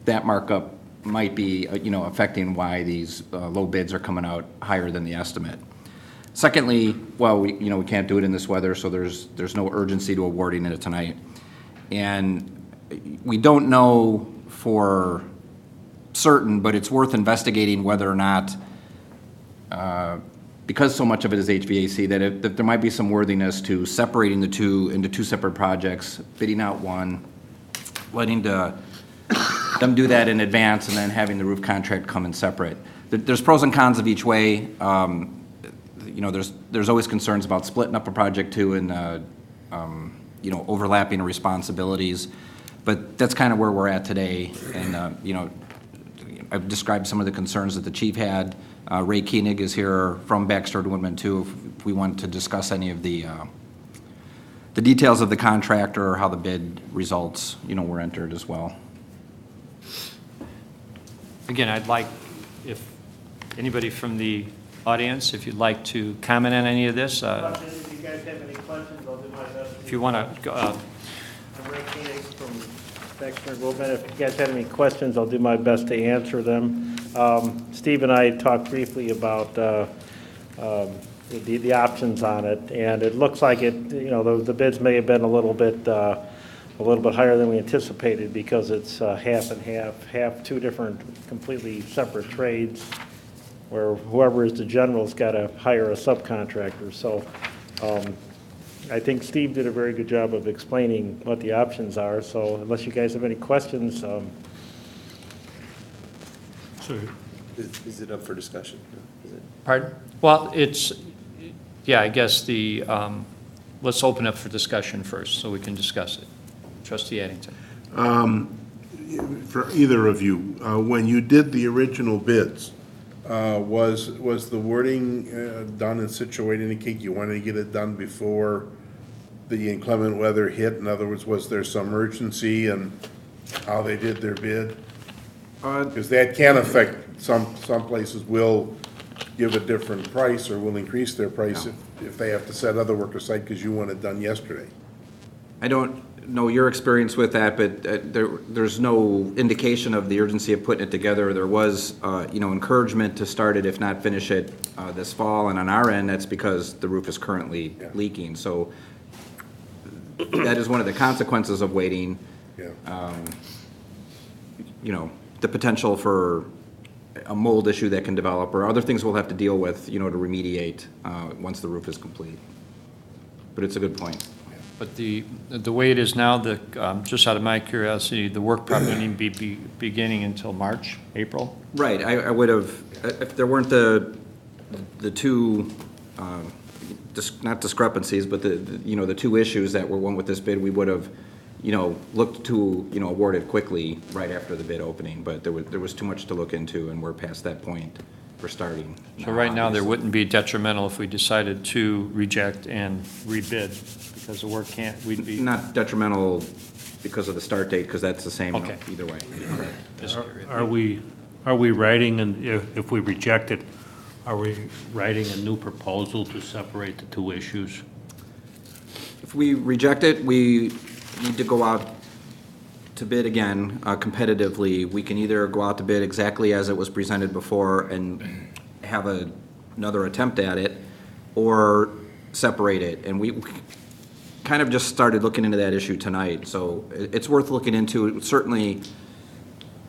that markup might be affecting why these low bids are coming out higher than the estimate. Secondly, well, we can't do it in this weather, so there's no urgency to awarding it tonight. And we don't know for certain, but it's worth investigating whether or not, because so much of it is HVAC, that there might be some worthiness to separating the two into two separate projects, bidding out one, letting them do that in advance, and then having the roof contract come in separate. There's pros and cons of each way. There's always concerns about splitting up a project too, and overlapping responsibilities. But that's kind of where we're at today. And I've described some of the concerns that the chief had. Ray Koenig is here from Baxter and Woodman too, if we want to discuss any of the details of the contract or how the bid results, were entered as well. Again, I'd like, if anybody from the audience, if you'd like to comment on any of this. If you guys have any questions, I'll do my best. If you want to go. I'm Ray Koenig from Baxter and Woodman. If you guys have any questions, I'll do my best to answer them. Steve and I talked briefly about the options on it, and it looks like the bids may have been a little bit higher than we anticipated because it's half and half two different completely separate trades, where whoever is the general's got to hire a subcontractor. So I think Steve did a very good job of explaining what the options are. So unless you guys have any questions. Is it up for discussion? Pardon? Well, I guess let's open up for discussion first so we can discuss it. Trustee Addington. For either of you, when you did the original bids, was the wording done in such a way to indicate you wanted to get it done before the inclement weather hit? In other words, was there some urgency in how they did their bid? Because that can affect, some places will give a different price or will increase their price if they have to set other work aside because you want it done yesterday. I don't know your experience with that, but there's no indication of the urgency of putting it together. There was, encouragement to start it, if not finish it, this fall. And on our end, that's because the roof is currently leaking. So that is one of the consequences of waiting. The potential for a mold issue that can develop, or other things we'll have to deal with, to remediate once the roof is complete. But it's a good point. But the way it is now, just out of my curiosity, the work probably wouldn't be beginning until March, April? Right. I would have, if there weren't the two, not discrepancies, but the two issues that were one with this bid, we would have, looked to, award it quickly right after the bid opening. But there was too much to look into, and we're past that point for starting. So right now, there wouldn't be detrimental if we decided to reject and rebid, because the work we'd be. Not detrimental because of the start date, because that's the same either way. Are we writing, and if we reject it, are we writing a new proposal to separate the two issues? If we reject it, we need to go out to bid again competitively. We can either go out to bid exactly as it was presented before and have another attempt at it, or separate it. And we kind of just started looking into that issue tonight, so it's worth looking into. Certainly,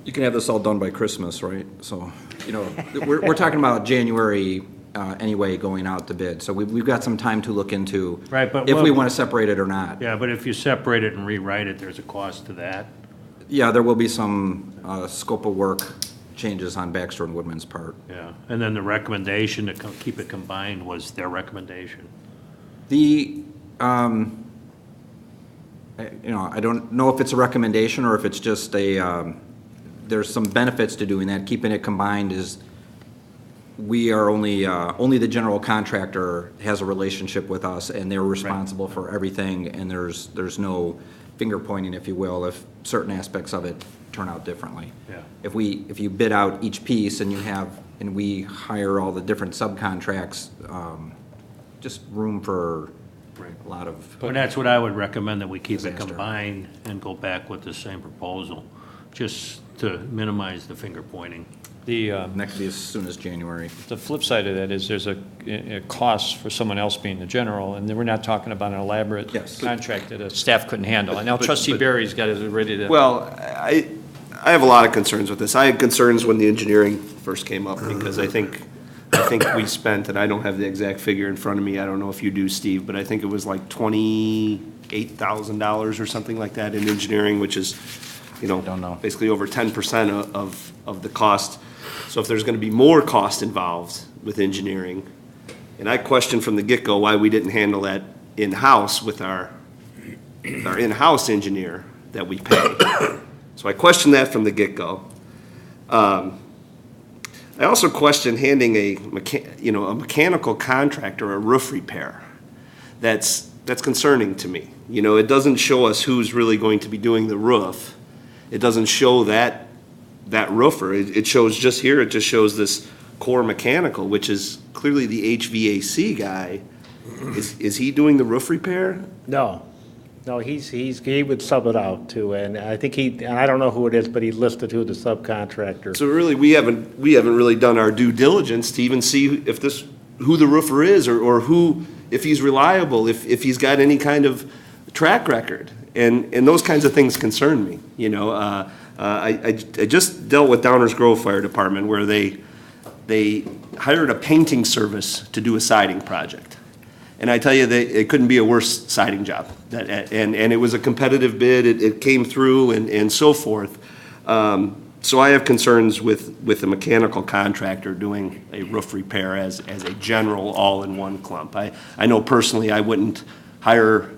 you can have this all done by Christmas, right? So, we're talking about January anyway, going out to bid. So we've got some time to look into if we want to separate it or not. Yeah, but if you separate it and rewrite it, there's a cost to that. Yeah, there will be some scope of work changes on Baxter and Woodman's part. Yeah, and then the recommendation to keep it combined was their recommendation. I don't know if it's a recommendation or if it's just there's some benefits to doing that. Keeping it combined is, we are only the general contractor has a relationship with us, and they're responsible for everything, and there's no finger pointing, if you will, if certain aspects of it turn out differently. Yeah. If you bid out each piece and we hire all the different subcontracts, just room for a lot of. And that's what I would recommend, that we keep it combined and go back with the same proposal. just to minimize the finger pointing. The, Next be as soon as January. the flip side of that is there's a cost for someone else being the general, and then we're not talking about an elaborate contract that a staff couldn't handle. I know trustee Barry's got it ready to. Well, I have a lot of concerns with this. I had concerns when the engineering first came up, because I think we spent, and I don't have the exact figure in front of me, I don't know if you do, Steve, but I think it was like $28,000 or something like that in engineering, which is, basically over 10% of the cost. So if there's gonna be more cost involved with engineering, and I questioned from the get-go why we didn't handle that in-house with our in-house engineer that we pay. So I questioned that from the get-go. I also questioned handing a mechanical contractor a roof repair. That's concerning to me. It doesn't show us who's really going to be doing the roof. It doesn't show that roofer. It shows just here, it just shows this core mechanical, which is clearly the HVAC guy. Is he doing the roof repair? No, he would sub it out too, and I think and I don't know who it is, but he listed who the subcontractor. So really, we haven't really done our due diligence to even see who the roofer is, or who, if he's reliable, if he's got any kind of track record, and those kinds of things concern me. I just dealt with Downers Grove Fire Department, where they hired a painting service to do a siding project. And I tell you, it couldn't be a worse siding job. And it was a competitive bid, it came through, and so forth. So I have concerns with a mechanical contractor doing a roof repair as a general all-in-one clump. I know personally I wouldn't hire,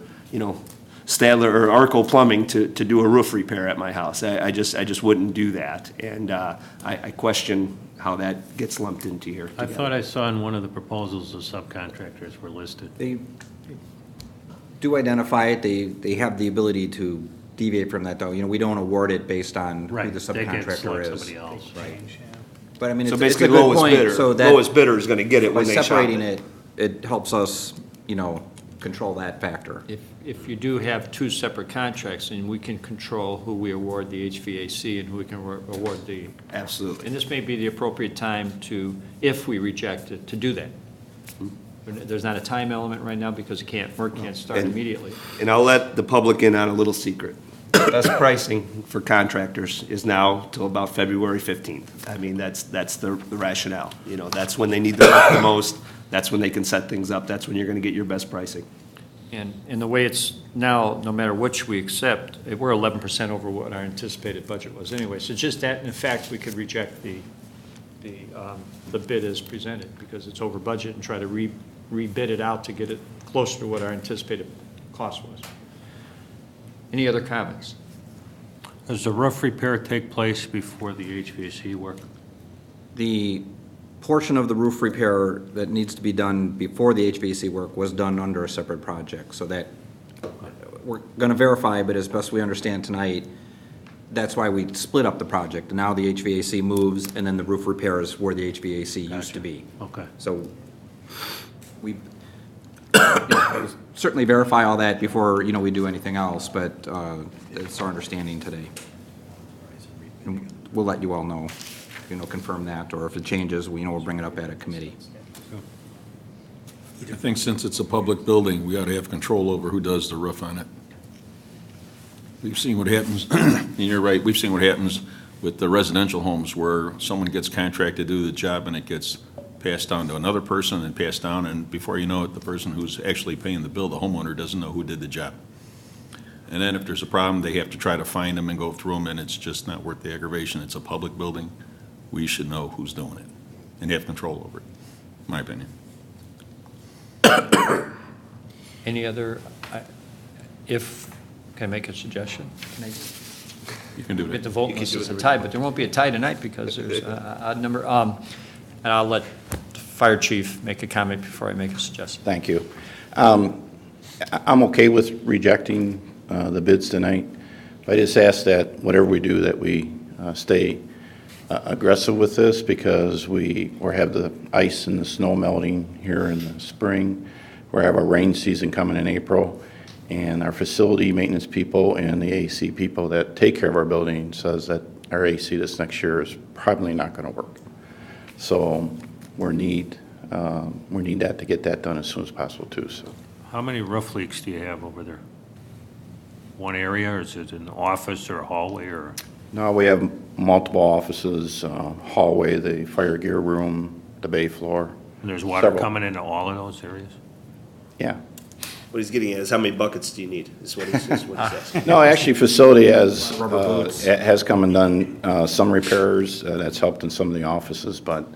Stadler or Arco Plumbing to do a roof repair at my house. I just wouldn't do that. And I question how that gets lumped into here I together. thought I saw in one of the proposals the subcontractors were listed. They do identify it. They have the ability to deviate from that, though. We don't award it based on who the They can subcontractor select is. somebody else. Right. But I mean, So it's a basically good lowest point. bidder- So that lowest bidder is gonna get it when they by shop separating it. it helps us, control that factor. If you do have two separate contracts, then we can control who we award the HVAC and who we can award the. Absolutely. And this may be the appropriate time to, if we reject it, to do that. There's not a time element right now because work can't start And- immediately. And I'll let the public in on a little secret. Best pricing for contractors is now till about February 15th. I mean, that's the rationale. That's when they need the work the most. That's when they can set things up. That's when you're gonna get your best pricing. And the way it's now, no matter which we accept, we're 11% over what our anticipated budget was anyway. So just that, in fact, we could reject the bid as presented because it's over budget and try to rebid it out to get it closer to what our anticipated cost was. Any other comments? Does the roof repair take place before the HVAC work? The portion of the roof repair that needs to be done before the HVAC work was done under a separate project, so that, we're gonna verify, but as best we understand tonight, that's why we split up the project. Now the HVAC moves, and then the roof repair is where the HVAC used to be. Okay. So, we certainly verify all that before, we do anything else, but, it's our understanding today. And we'll let you all know. Confirm that, or if it changes, we'll bring it up at a committee. I think since it's a public building, we ought to have control over who does the roof on it. We've seen what happens, and you're right, we've seen what happens with the residential homes where someone gets contracted to do the job and it gets passed down to another person and passed down, and before you know it, the person who's actually paying the bill, the homeowner, doesn't know who did the job. And then if there's a problem, they have to try to find them and go through them, and it's just not worth the aggravation. It's a public building. We should know who's doing it and have control over it, in my opinion. Any other, can I make a suggestion? Can I You can do that. get the vote unless it's a tie, but there won't be a tie tonight because there's an odd number. And I'll let the fire chief make a comment before I make a suggestion. Thank you. I'm okay with rejecting the bids tonight. I just ask that whatever we do, that we stay aggressive with this because we're have the ice and the snow melting here in the spring. We have a rain season coming in April, And our facility maintenance people and the AC people that take care of our building says that our AC this next year is probably not going to work. So we need that to get that done as soon as possible too, so. How many roof leaks do you have over there? One area, or is it an office or a hallway, or? No, we have multiple offices, hallway, the fire gear room, the bay floor. And there's water Several. coming into all of those areas? Yeah. What he's getting at is how many buckets do you need, is what he's asking. No, actually, facility has, Rubber boots. has come and done some repairs. That's helped in some of the offices, but,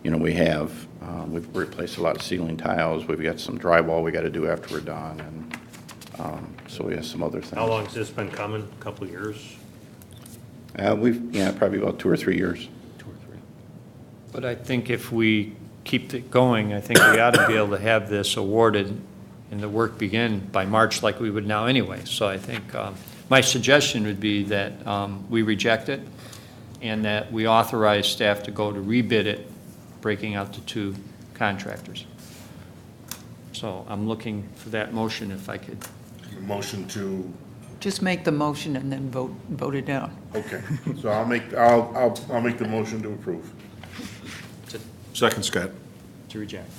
you know, we've replaced a lot of ceiling tiles. We've got some drywall we got to do after we're done, and so we have some other things. How long has this been coming? A couple of years? Probably about 2 or 3 years. But I think if we keep it going, I think we ought to be able to have this awarded and the work begin by March like we would now anyway. So I think my suggestion would be that we reject it and that we authorize staff to go to rebid it, breaking out to 2 contractors. So I'm looking for that motion if I could. Motion to, Just make the motion and then vote it down. okay, so I'll make the motion to approve. Second, Scott. To reject.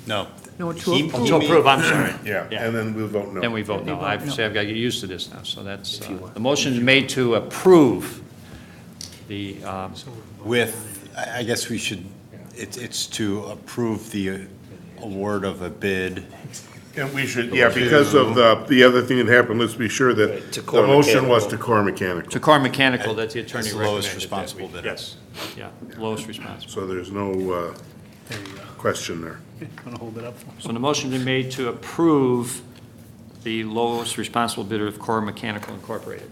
No. No, to To approve. approve, I'm sorry. Yeah, and then we'll vote no. Then we vote no. vote I've no. got to get used to this now, so that's, the motion is made to approve the, With, I guess we should, it's to approve the award of a bid. And we should, yeah, because of the other thing that happened, let's be sure that To the Core motion was Mechanical. to Core Mechanical. to Core Mechanical that the attorney As the recommended. lowest that responsible we- bidder. Yes, yeah, lowest responsible. So there's no question there. Want to hold it up? So the motion been made to approve the lowest responsible bidder of Core Mechanical Incorporated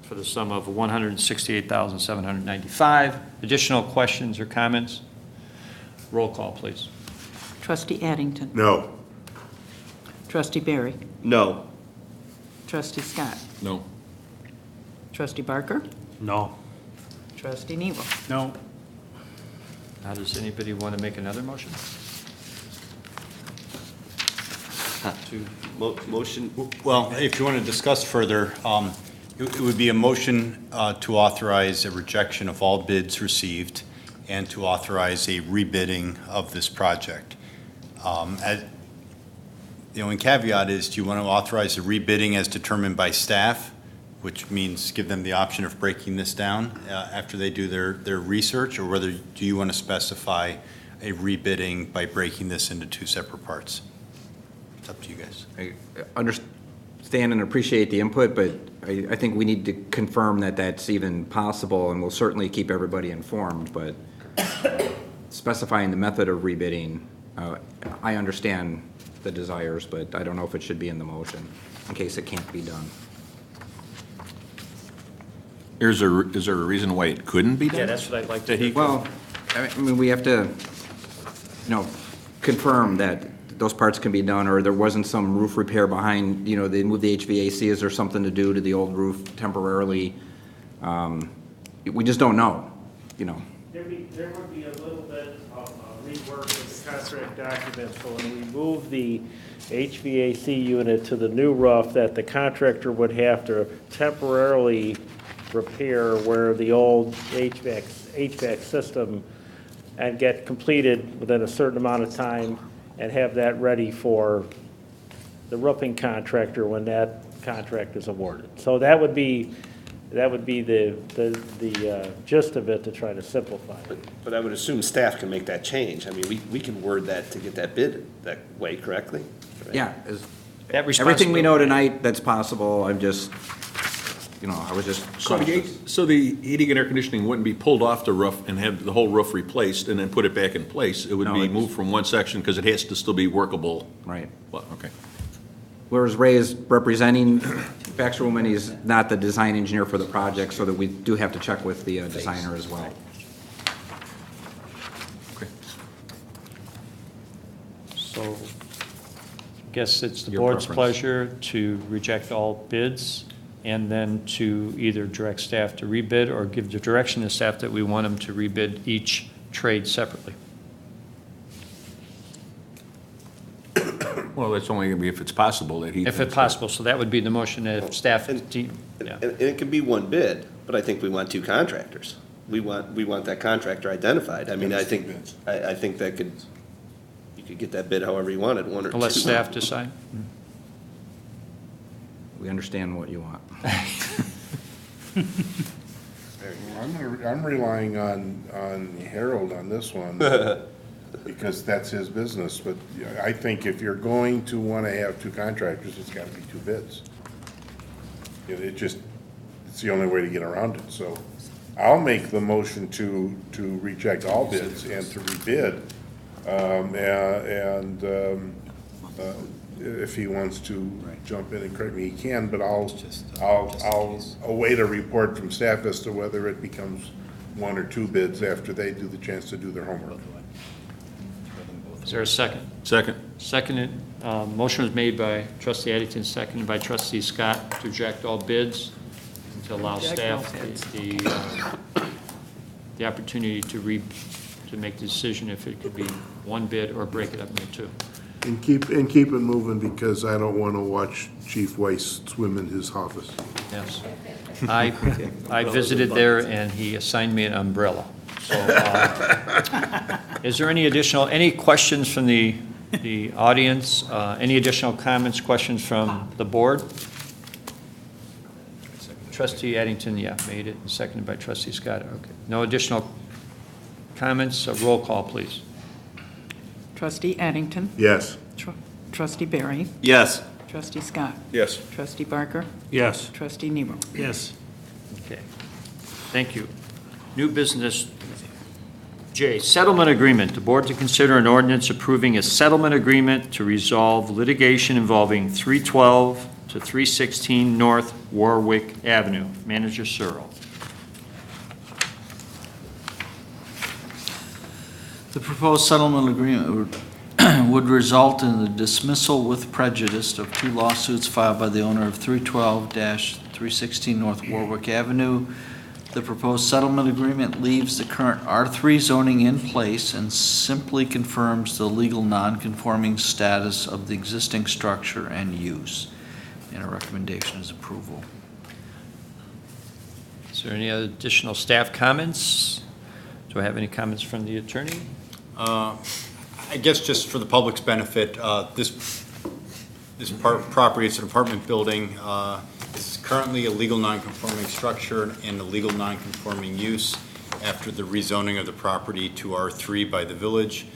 for the sum of $168,795. Additional questions or comments? Roll call, please. Trustee Addington. No. Trustee Barry. No. Trustee Scott. No. Trustee Barker. No. Trustee Nebo. No. Now, does anybody want to make another motion? Motion, Well, if you want to discuss further, it would be a motion to authorize a rejection of all bids received and to authorize a rebidding of this project. The only caveat is, do you want to authorize a rebidding as determined by staff, which means give them the option of breaking this down after they do their research, or whether do you want to specify a rebidding by breaking this into 2 separate parts? It's up to you guys. I understand and appreciate the input, but I think we need to confirm that that's even possible, and we'll certainly keep everybody informed, but specifying the method of rebidding, I understand the desires, but I don't know if it should be in the motion, in case it can't be done. Is there a reason why it couldn't be done? Yeah, that's what I'd like to hear. Well, I mean, we have to, confirm that those parts can be done, or there wasn't some roof repair behind, they moved the HVAC, is there something to do to the old roof temporarily? We just don't know, There would be a little bit of rework of the contract documents, so when we move the HVAC unit to the new roof, that the contractor would have to temporarily repair where the old HVAC system and get completed within a certain amount of time and have that ready for the roofing contractor when that contract is awarded. So that would be the gist of it, to try to simplify it. but I would assume staff can make that change. I mean, we can word that to get that bid that way correctly. right? Yeah, responsibility- everything we know tonight that's possible, I'm just, I was just cautious. So the heating and air conditioning wouldn't be pulled off the roof and have the whole roof replaced and then put it back in place? It would No, be it's- moved from one section because it has to still be workable? Right. Well, okay. Whereas Ray is representing Baxter-Woman, he's not the design engineer for the project, so that we do have to check with the designer as well. So, I guess it's the Your board's preference. pleasure to reject all bids and then to either direct staff to rebid or give the direction to staff that we want them to rebid each trade separately. Well, it's only going to be if it's possible that he. If it's possible, so that would be the motion if staff, yeah. And it can be one bid, but I think we want two contractors. We want that contractor identified. I mean, I think that could, you could get that bid however you wanted, one or two. Let staff decide. We understand what you want. I'm relying on Harold on this one, because that's his business, but I think if you're going to want to have two contractors, it's got to be two bids. It's the only way to get around it, so I'll make the motion to reject all bids and to rebid. If he wants to jump in and correct me, he can, but I'll await a report from staff as to whether it becomes one or two bids after they do the chance to do their homework. Is there a second? Second. Seconded, motion was made by trustee Addington, seconded by trustee Scott to reject all bids and to allow staff the opportunity to make the decision if it could be one bid or break it up into two. And keep it moving, because I don't want to watch Chief Weiss swim in his office. Yes. I visited there and he assigned me an umbrella. So, is there any questions from the audience? Any additional comments, questions from the board? Trustee Addington, made it, and seconded by trustee Scott. Okay. No additional comments? Roll call, please. Trustee Addington? Yes. Trustee Barry? Yes. Trustee Scott? Yes. Trustee Barker? Yes. Trustee Nero? Yes. Okay. Thank you. New business. J, settlement agreement. The board to consider an ordinance approving a settlement agreement to resolve litigation involving 312 to 316 North Warwick Avenue. Manager Searle. The proposed settlement agreement would result in the dismissal with prejudice of two lawsuits filed by the owner of 312-316 North Warwick Avenue. The proposed settlement agreement leaves the current R3 zoning in place and simply confirms the legal non-conforming status of the existing structure and use. And our recommendation is approval. Is there any additional staff comments? Do I have any comments from the attorney? I guess just for the public's benefit, this property, it's an apartment building. This is currently a legal non-conforming structure and a legal non-conforming use after the rezoning of the property to R3 by the village.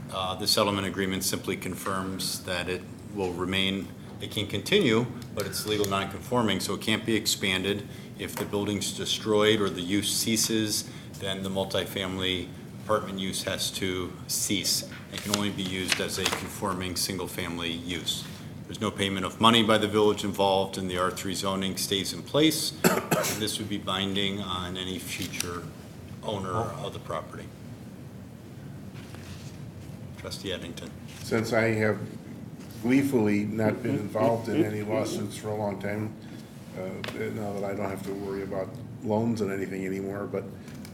The settlement agreement simply confirms that it will remain, it can continue, but it's legal non-conforming, so it can't be expanded. If the building's destroyed or the use ceases, then the multifamily apartment use has to cease. It can only be used as a conforming single-family use. There's no payment of money by the village involved, and the R3 zoning stays in place. And this would be binding on any future owner of the property. Trustee Addington. Since I have gleefully not been involved in any lawsuits for a long time, now that I don't have to worry about loans and anything anymore, but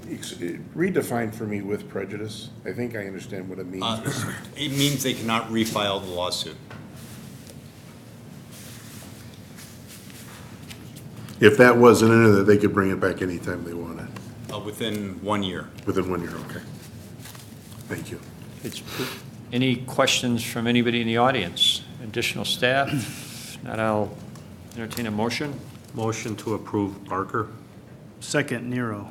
redefine for me with prejudice. I think I understand what it means. It means they cannot refile the lawsuit. If that wasn't in there, they could bring it back anytime they wanted. Within 1 year. Within 1 year, okay. Thank you. Any questions from anybody in the audience? Additional staff? If not, I'll entertain a motion. Motion to approve Barker. Second, Nero.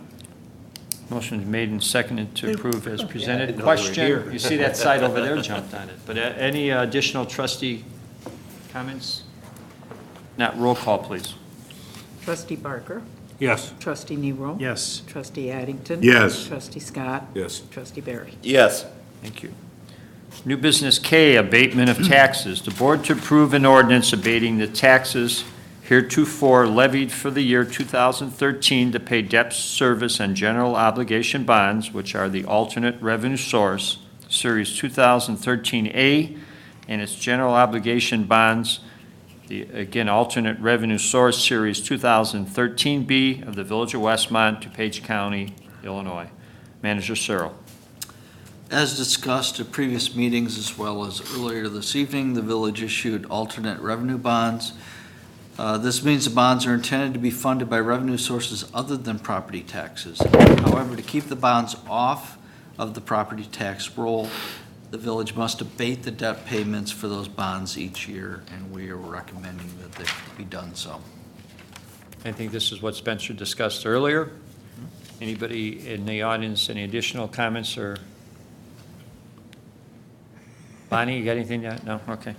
Motion is made and seconded to approve as presented. Question? You see that side over there jumped on it. But any additional trustee comments? Not, roll call, please. Trustee Barker? Yes. Trustee Nero? Yes. Trustee Addington? Yes. Trustee Scott? Yes. Trustee Barry? Yes. Thank you. New business K, abatement of taxes. The board to approve an ordinance abating the taxes heretofore levied for the year 2013 to pay debt service and general obligation bonds, which are the alternate revenue source, Series 2013A, and its general obligation bonds, again, alternate revenue source, Series 2013B of the Village of Westmont, DuPage County, Illinois. Manager Searle. As discussed at previous meetings as well as earlier this evening, the village issued alternate revenue bonds. This means the bonds are intended to be funded by revenue sources other than property taxes. However, to keep the bonds off of the property tax roll, the village must abate the debt payments for those bonds each year, and we are recommending that they be done so. I think this is what Spencer discussed earlier. Anybody in the audience, any additional comments or? Bonnie, you got anything yet? No? Okay.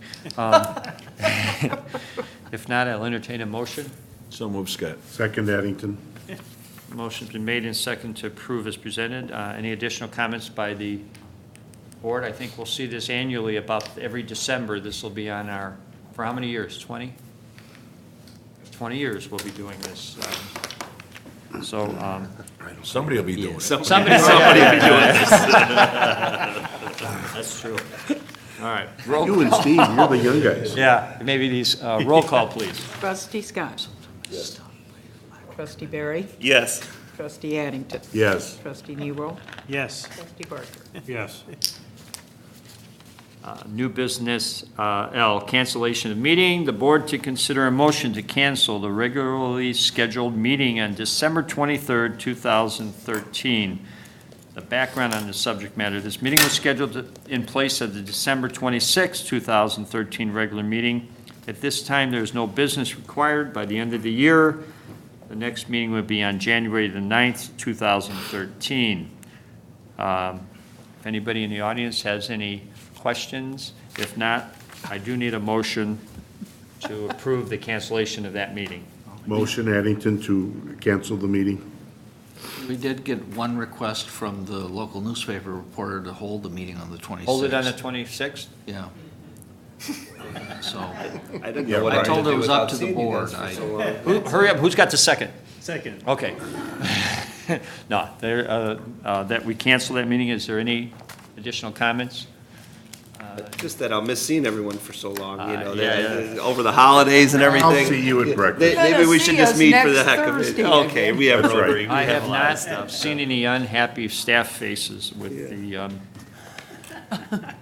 If not, I'll entertain a motion. So move, Scott. Second, Addington. Motion's been made and second to approve as presented. Any additional comments by the board? I think we'll see this annually about every December. This will be on our, for how many years? 20? 20 years we'll be doing this. Somebody will be doing it. Somebody will be doing this. That's true. All right. You and Steve, you're the young guys. Yeah, maybe these, roll call, please. Trustee Scott. Yes. Trustee Barry. Yes. Trustee Addington. Yes. Trustee Nero. Yes. Trustee Barker. Yes. New business, L, cancellation of meeting. The board to consider a motion to cancel the regularly scheduled meeting on December 23rd, 2013. The background on the subject matter. This meeting was scheduled in place of the December 26, 2013 regular meeting. At this time, there is no business required. By the end of the year, the next meeting would be on January the 9th, 2013. If anybody in the audience has any questions, if not, I do need a motion to approve the cancellation of that meeting. Motion, Addington, to cancel the meeting. We did get one request from the local newspaper reporter to hold the meeting on the 26th. Hold it on the 26th? Yeah. So, I didn't know what I I told had to it do was up without to the seeing you board. guys for so long. Hurry up, who's got the second? Second. Okay. No, that we cancel that meeting, is there any additional comments? Just that I'll miss seeing everyone for so long, you know, yeah. over the holidays and everything. I'll see you at breakfast. Maybe we should just see us meet for the next heck of it. Thursday Okay, again. we have That's right. Rotary. We I have a lot of not stuff. seen any unhappy staff faces with the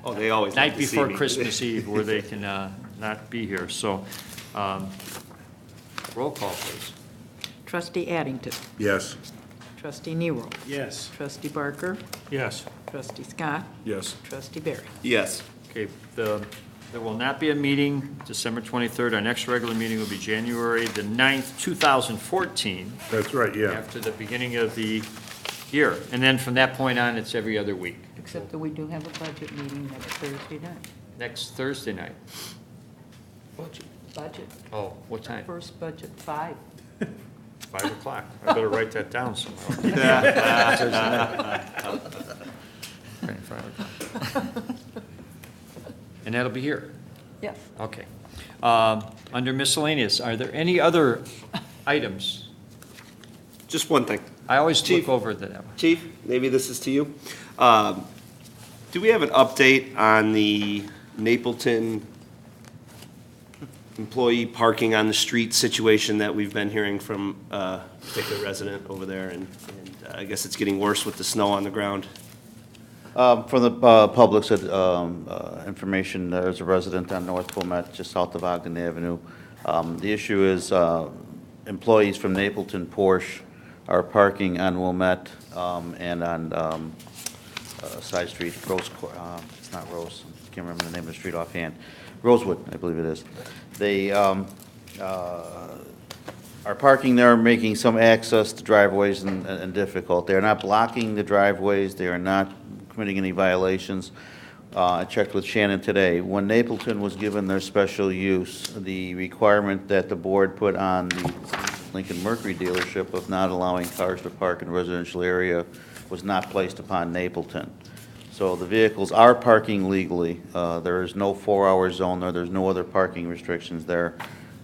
Oh, they always night like to see before me. Christmas Eve where they can not be here. So, roll call, please. Trustee Addington. Yes. Trustee Nero. Yes. Trustee Barker. Yes. Trustee Scott. Yes. Trustee Barry. Yes. Okay, there will not be a meeting December 23rd. Our next regular meeting will be January the 9th, 2014, That's right, yeah. after the beginning of the year. And then from that point on, it's every other week. Except that we do have a budget meeting next Thursday night. Next Thursday night. Budget. Oh, what time? First budget, 5. 5 o'clock. I better write that down somewhere. Right, 5 o'clock. And that'll be here? Yes. Okay. Under miscellaneous, are there any other items? Just one thing. I always Chief. look over that one. Chief, maybe this is to you. Do we have an update on the Napleton employee parking on the street situation that we've been hearing from a particular resident over there? And I guess it's getting worse with the snow on the ground. From the public's information, there's a resident on North Wilmette, just south of Ogden Avenue. The issue is employees from Napleton Porsche are parking on Wilmette and on side street, Rose, it's not Rose, I can't remember the name of the street offhand. Rosewood, I believe it is. They are parking there, making some access to driveways and difficult. They are not blocking the driveways. They are not committing any violations. I checked with Shannon today. When Napleton was given their special use, the requirement that the board put on the Lincoln Mercury dealership of not allowing cars to park in a residential area was not placed upon Napleton. So the vehicles are parking legally. There is no 4-hour zone there. There's no other parking restrictions there.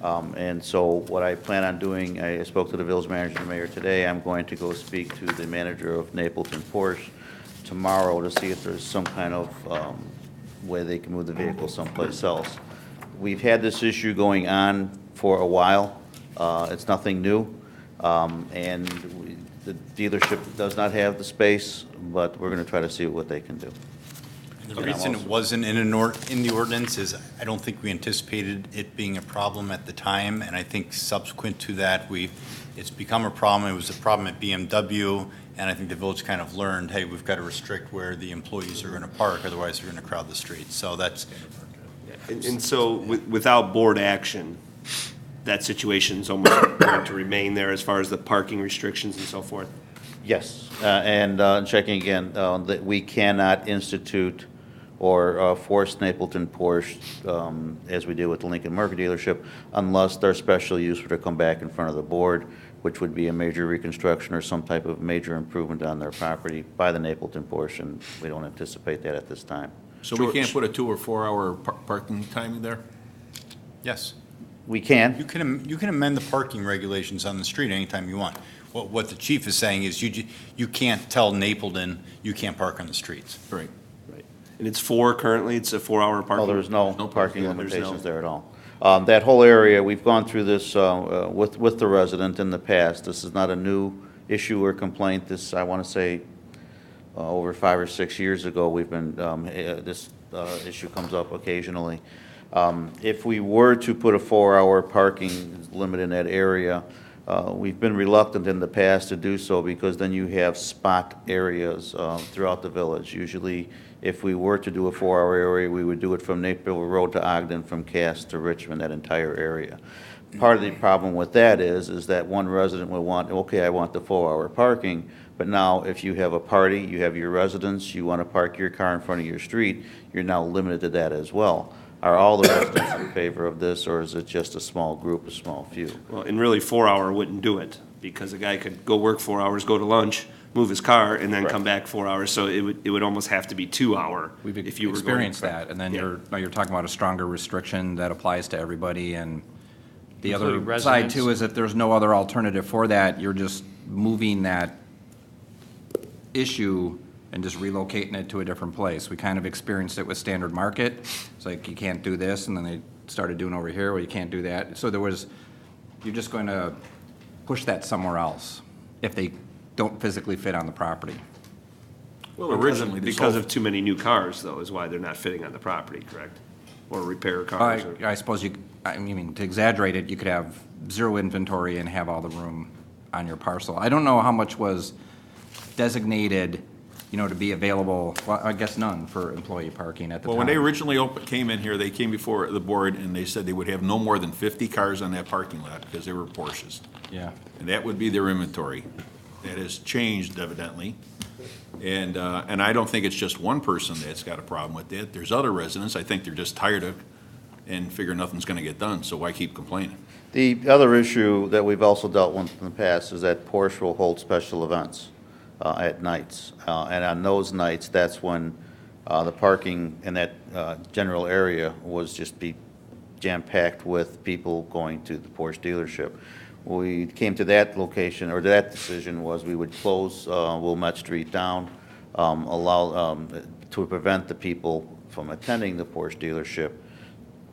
And so what I plan on doing, I spoke to the village manager and the mayor today. I'm going to go speak to the manager of Napleton Porsche tomorrow to see if there's some kind of way they can move the vehicle someplace else. We've had this issue going on for a while. It's nothing new. And the dealership does not have the space, but we're going to try to see what they can do. The reason it wasn't in the ordinance is I don't think we anticipated it being a problem at the time, and I think subsequent to that, it's become a problem. It was a problem at BMW, and I think the village kind of learned, hey, we've got to restrict where the employees are going to park, otherwise they're going to crowd the streets. So that's. And so without board action, that situation's almost going to remain there as far as the parking restrictions and so forth? Yes, and checking again, that we cannot institute or force Napleton Porsche, as we did with the Lincoln Mercury dealership, unless their special use were to come back in front of the board, which would be a major reconstruction or some type of major improvement on their property by the Napleton Porsche, and we don't anticipate that at this time. So we can't put a 2 or 4 hour parking timing there? Yes. We can. You can amend the parking regulations on the street anytime you want. What the chief is saying is you can't tell Napleton you can't park on the streets. Right. And it's 4 currently? It's a 4-hour parking? No, there's no parking Yeah, there's limitations no- there at all. That whole area, we've gone through this with the resident in the past. This is not a new issue or complaint. This, I want to say, over 5 or 6 years ago, we've been, this issue comes up occasionally. If we were to put a 4-hour parking limit in that area, we've been reluctant in the past to do so because then you have spot areas throughout the village. Usually, if we were to do a 4-hour area, we would do it from Naperville Road to Ogden, from Cass to Richmond, that entire area. Part of the problem with that is that one resident will want, okay, I want the 4-hour parking, but now if you have a party, you have your residents, you want to park your car in front of your street, you're now limited to that as well. Are all the residents in favor of this, or is it just a small group, a small few? Well, and really, 4-hour wouldn't do it, because a guy could go work 4 hours, go to lunch, move his car, and then come back 4 hours, so it would almost have to be 2-hour We've if you were going. experienced that, and then now you're talking about a stronger restriction that applies to everybody, and the other Including side residents. too is if there's no other alternative for that, you're just moving that issue and just relocating it to a different place. We kind of experienced it with Standard Market. It's like, you can't do this, and then they started doing over here, well, you can't do that. So you're just going to push that somewhere else if they don't physically fit on the property. Well, originally, because of too many new cars, though, is why they're not fitting on the property, correct? Or repair cars? or- I suppose I mean, to exaggerate it, you could have zero inventory and have all the room on your parcel. I don't know how much was designated, to be available, well, I guess none for employee parking at the time. Well, when they originally came in here, they came before the board and they said they would have no more than 50 cars on that parking lot because they were Porsches. Yeah. And that would be their inventory. That has changed evidently. And I don't think it's just one person that's got a problem with that. There's other residents, I think they're just tired of and figure nothing's gonna get done, so why keep complaining? The other issue that we've also dealt with in the past is that Porsche will hold special events at nights. And on those nights, that's when the parking in that general area was just be jam-packed with people going to the Porsche dealership. We came to that location, or that decision was we would close Wilmette Street down, to prevent the people from attending the Porsche dealership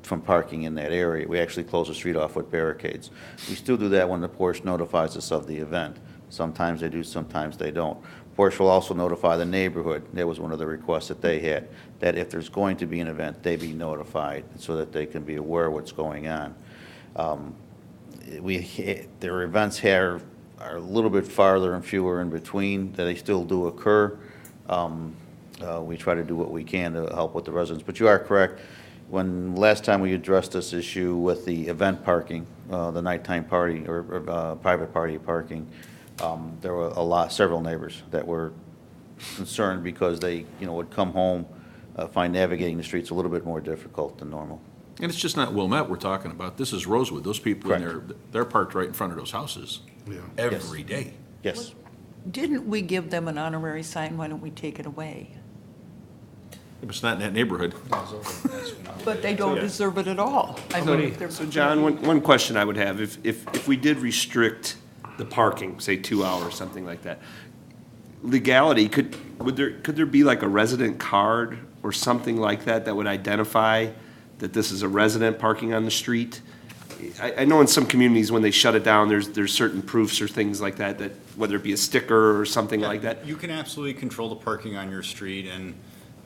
from parking in that area. We actually close the street off with barricades. We still do that when the Porsche notifies us of the event. Sometimes they do, sometimes they don't. Porsche will also notify the neighborhood. That was one of the requests that they had, that if there's going to be an event, they be notified so that they can be aware of what's going on. Their events here are a little bit farther and fewer in between, that they still do occur. We try to do what we can to help with the residents. But you are correct. When last time we addressed this issue with the event parking, the nighttime party or private party parking, there were several neighbors that were concerned because they, would come home, find navigating the streets a little bit more difficult than normal. And it's just not Wilmette we're talking about, this is Rosewood. Those people in there, they're parked right in front of those houses every day. Yes. Didn't we give them an honorary sign? Why don't we take it away? If it's not in that neighborhood. But they don't deserve it at all. I mean, they're- So John, one question I would have, if we did restrict the parking, say 2 hours, something like that, legality, could there be like a resident card or something like that would identify that this is a resident parking on the street? I know in some communities, when they shut it down, there's certain proofs or things like that, whether it be a sticker or something like that. You can absolutely control the parking on your street, and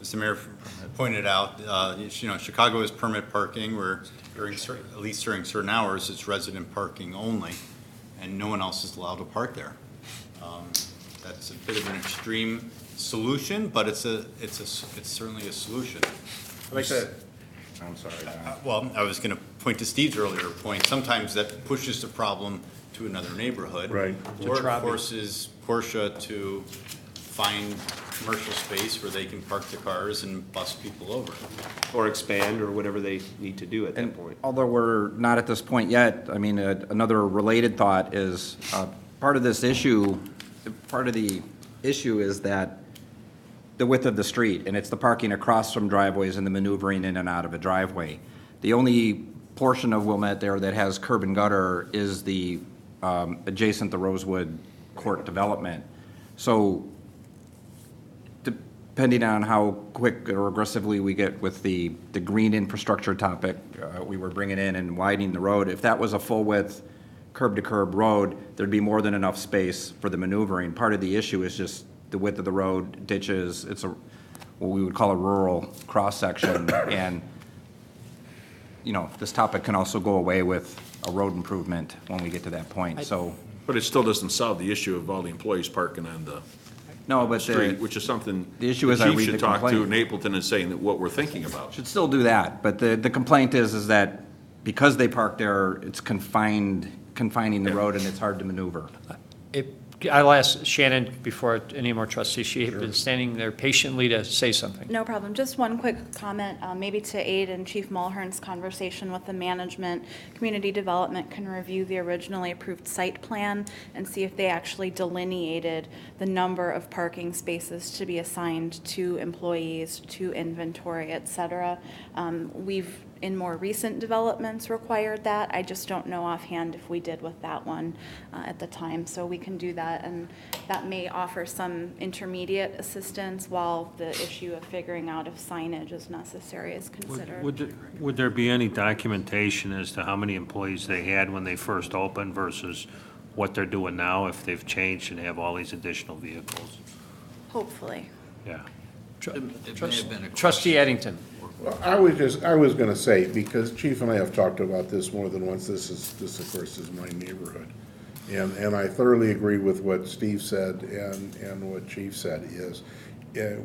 as the mayor pointed out, Chicago is permit parking, where at least during certain hours, it's resident parking only, and no one else is allowed to park there. That's a bit of an extreme solution, but it's certainly a solution. I'm sorry. Well, I was going to point to Steve's earlier point. Sometimes that pushes the problem to another neighborhood. Right. Or it forces Porsche to find commercial space where they can park the cars and bus people over. Or expand, or whatever they need to do at that point. Although we're not at this point yet, I mean, another related thought is, part of the issue is that the width of the street, and it's the parking across from driveways and the maneuvering in and out of a driveway. The only portion of Wilmette there that has curb and gutter is the adjacent to Rosewood Court development. So depending on how quick or aggressively we get with the green infrastructure topic we were bringing in and widening the road, if that was a full width curb-to-curb road, there'd be more than enough space for the maneuvering. Part of the issue is just the width of the road, ditches. It's what we would call a rural cross-section. And, this topic can also go away with a road improvement when we get to that point, so. But it still doesn't solve the issue of all the employees parking on the No, but street, which is something the issue is the I chief read should the talk to complaint. Napleton and saying that what we're thinking about. Should still do that, but the complaint is that because they park there, it's confining the road and it's hard to maneuver. I'll ask Shannon before any more trustees. She has been standing there patiently to say something. No problem. Just one quick comment, maybe to aid in Chief Mulhern's conversation with the management. Community Development can review the originally approved site plan and see if they actually delineated the number of parking spaces to be assigned to employees, to inventory, et cetera. We've, in more recent developments, required that. I just don't know offhand if we did with that one at the time. So we can do that, and that may offer some intermediate assistance while the issue of figuring out if signage is necessary is considered. Would there be any documentation as to how many employees they had when they first opened versus what they're doing now, if they've changed and have all these additional vehicles? Hopefully. Yeah. Trustee Addington. Well, I was gonna say, because Chief and I have talked about this more than once, this of course is my neighborhood. And I thoroughly agree with what Steve said and what Chief said is,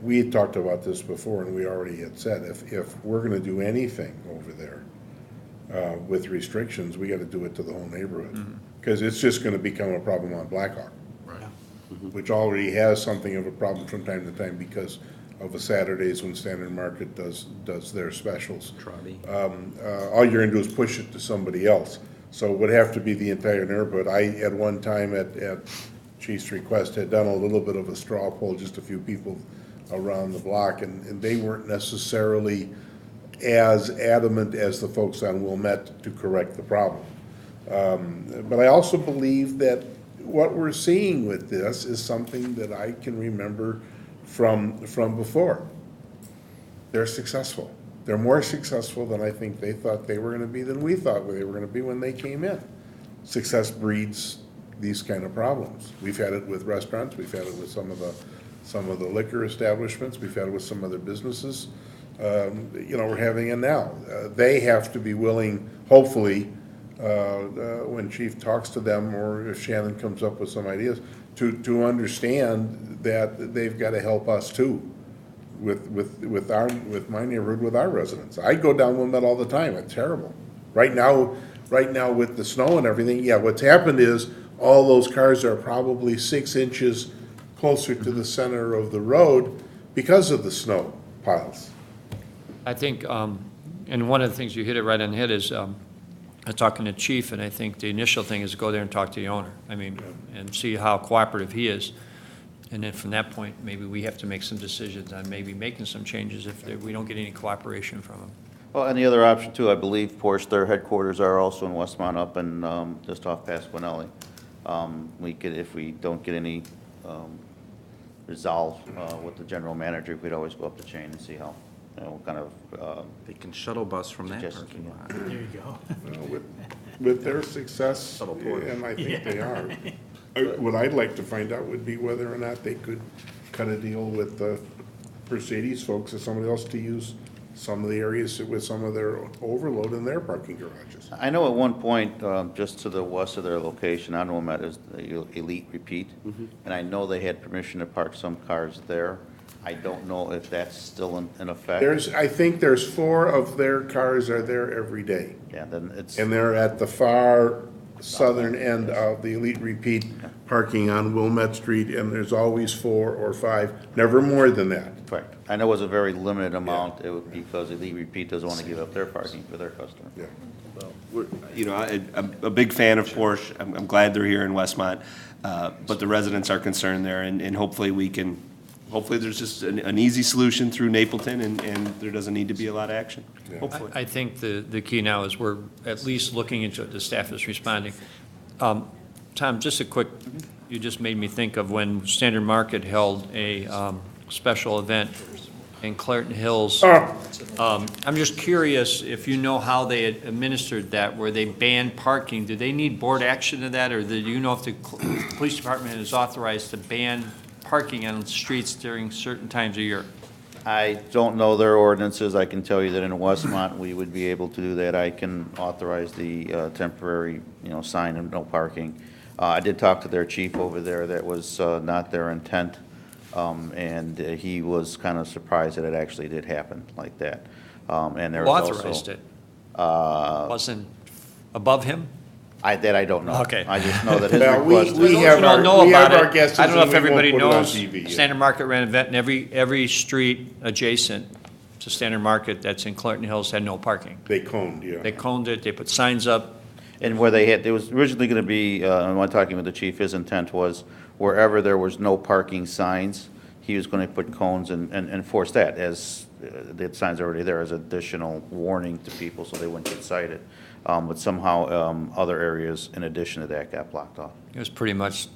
we had talked about this before, and we already had said, if we're gonna do anything over there with restrictions, we gotta do it to the whole neighborhood. Because it's just gonna become a problem on Blackhawk. Right. Which already has something of a problem from time to time because of the Saturdays when Standard Market does their specials. All you're gonna do is push it to somebody else. So it would have to be the entire neighborhood. I, at one time, at Chief's request, had done a little bit of a straw poll, just a few people around the block, and they weren't necessarily as adamant as the folks on Wilmette to correct the problem. But I also believe that what we're seeing with this is something that I can remember from before. They're successful. They're more successful than I think they thought they were gonna be, than we thought they were gonna be when they came in. Success breeds these kind of problems. We've had it with restaurants, we've had it with some of the liquor establishments, we've had it with some other businesses. We're having it now. They have to be willing, hopefully, when Chief talks to them, or if Shannon comes up with some ideas, to understand that they've got to help us too, with my neighborhood, with our residents. I go down Wilmette all the time. It's terrible. Right now with the snow and everything, yeah, what's happened is all those cars are probably 6 inches closer to the center of the road because of the snow piles. I think, and one of the things you hit it right on the head is, talking to Chief, and I think the initial thing is go there and talk to the owner. I mean, and see how cooperative he is. And then from that point, maybe we have to make some decisions on maybe making some changes if we don't get any cooperation from him. Well, and the other option too, I believe, Porsche, their headquarters are also in Westmont, up in, just off past Winelli. If we don't get any resolve with the general manager, we'd always go up the chain and see how, what kind of. They can shuttle bus from that suggestions parking lot. There you go. With their success, and I think they are. What I'd like to find out would be whether or not they could cut a deal with the Mercedes folks or somebody else to use some of the areas with some of their overload in their parking garages. I know at one point, just to the west of their location, on Wilmette is the Elite Repeat, and I know they had permission to park some cars there. I don't know if that's still in effect. I think there's 4 of their cars are there every day. Yeah, then it's. And they're at the far southern end of the Elite Repeat parking on Wilmette Street, and there's always 4 or 5, never more than that. Correct. I know it was a very limited amount, it would, because Elite Repeat doesn't want to give up their parking for their customer. Yeah. I'm a big fan of Porsche. I'm glad they're here in Westmont, but the residents are concerned there, and hopefully hopefully there's just an easy solution through Napleton, and there doesn't need to be a lot of action. Hopefully. I think the key now is we're at least looking into it, the staff is responding. Tom, just a quick, you just made me think of when Standard Market held a special event in Clareton Hills. I'm just curious if you know how they had administered that, where they banned parking. Do they need board action to that, or do you know if the police department is authorized to ban parking on streets during certain times of year? I don't know their ordinances. I can tell you that in Westmont, we would be able to do that. I can authorize the temporary, sign of no parking. I did talk to their chief over there. That was not their intent. And he was kind of surprised that it actually did happen like that. And there was Authorized also, it? Wasn't above him? I don't know. Okay. I just know that his Well, request. we have don't our, know we about have our it. guesses. I don't know and if we won't everybody put it on knows, TV yet. Standard Market ran an event, and every street adjacent to Standard Market that's in Clareton Hills had no parking. They coned, yeah. They coned it, they put signs up. And where they had, there was originally going to be, and when talking with the chief, his intent was wherever there was no parking signs, he was going to put cones and enforce that, as the sign's already there as additional warning to people so they wouldn't get cited. But somehow other areas in addition to that got blocked off. It was pretty much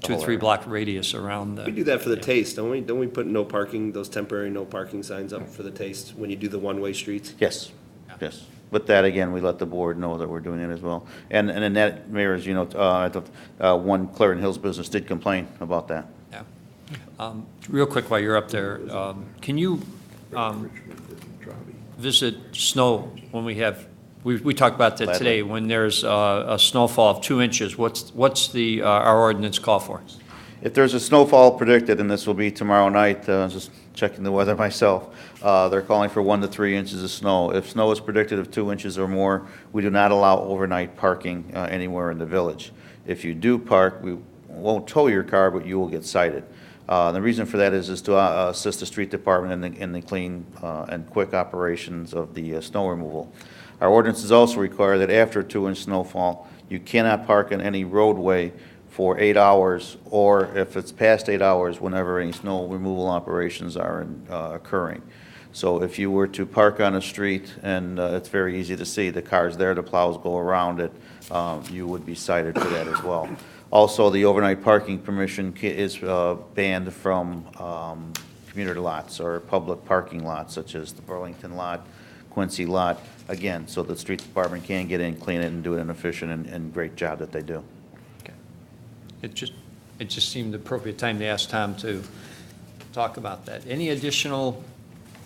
The 2 or whole 3 area. block radius around the. We do that for the taste, don't we? Don't we put no parking, those temporary no parking signs up for the taste when you do the one-way streets? Yes, yes. But that, again, we let the board know that we're doing it as well. And in that, Mayor, as you know, I thought, one Clareton Hills business did complain about that. Yeah. Real quick while you're up there, can you visit snow when we have, we talked about that Gladly. today, when there's a snowfall of 2 inches, what's the, our ordinance call for? If there's a snowfall predicted, and this will be tomorrow night, just checking the weather myself, they're calling for 1 to 3 inches of snow. If snow is predicted of 2 inches or more, we do not allow overnight parking anywhere in the village. If you do park, we won't tow your car, but you will get cited. The reason for that is to assist the street department in the clean and quick operations of the snow removal. Our ordinances also require that after a 2-inch snowfall, you cannot park in any roadway for 8 hours, or if it's past 8 hours, whenever any snow removal operations are occurring. So if you were to park on a street, and it's very easy to see, the car's there, the plows go around it, you would be cited for that as well. Also, the overnight parking permission is banned from commuter lots or public parking lots, such as the Burlington lot, Quincy lot, again, so the street department can get in, clean it, and do an efficient and great job that they do. It just seemed the appropriate time to ask Tom to talk about that. Any additional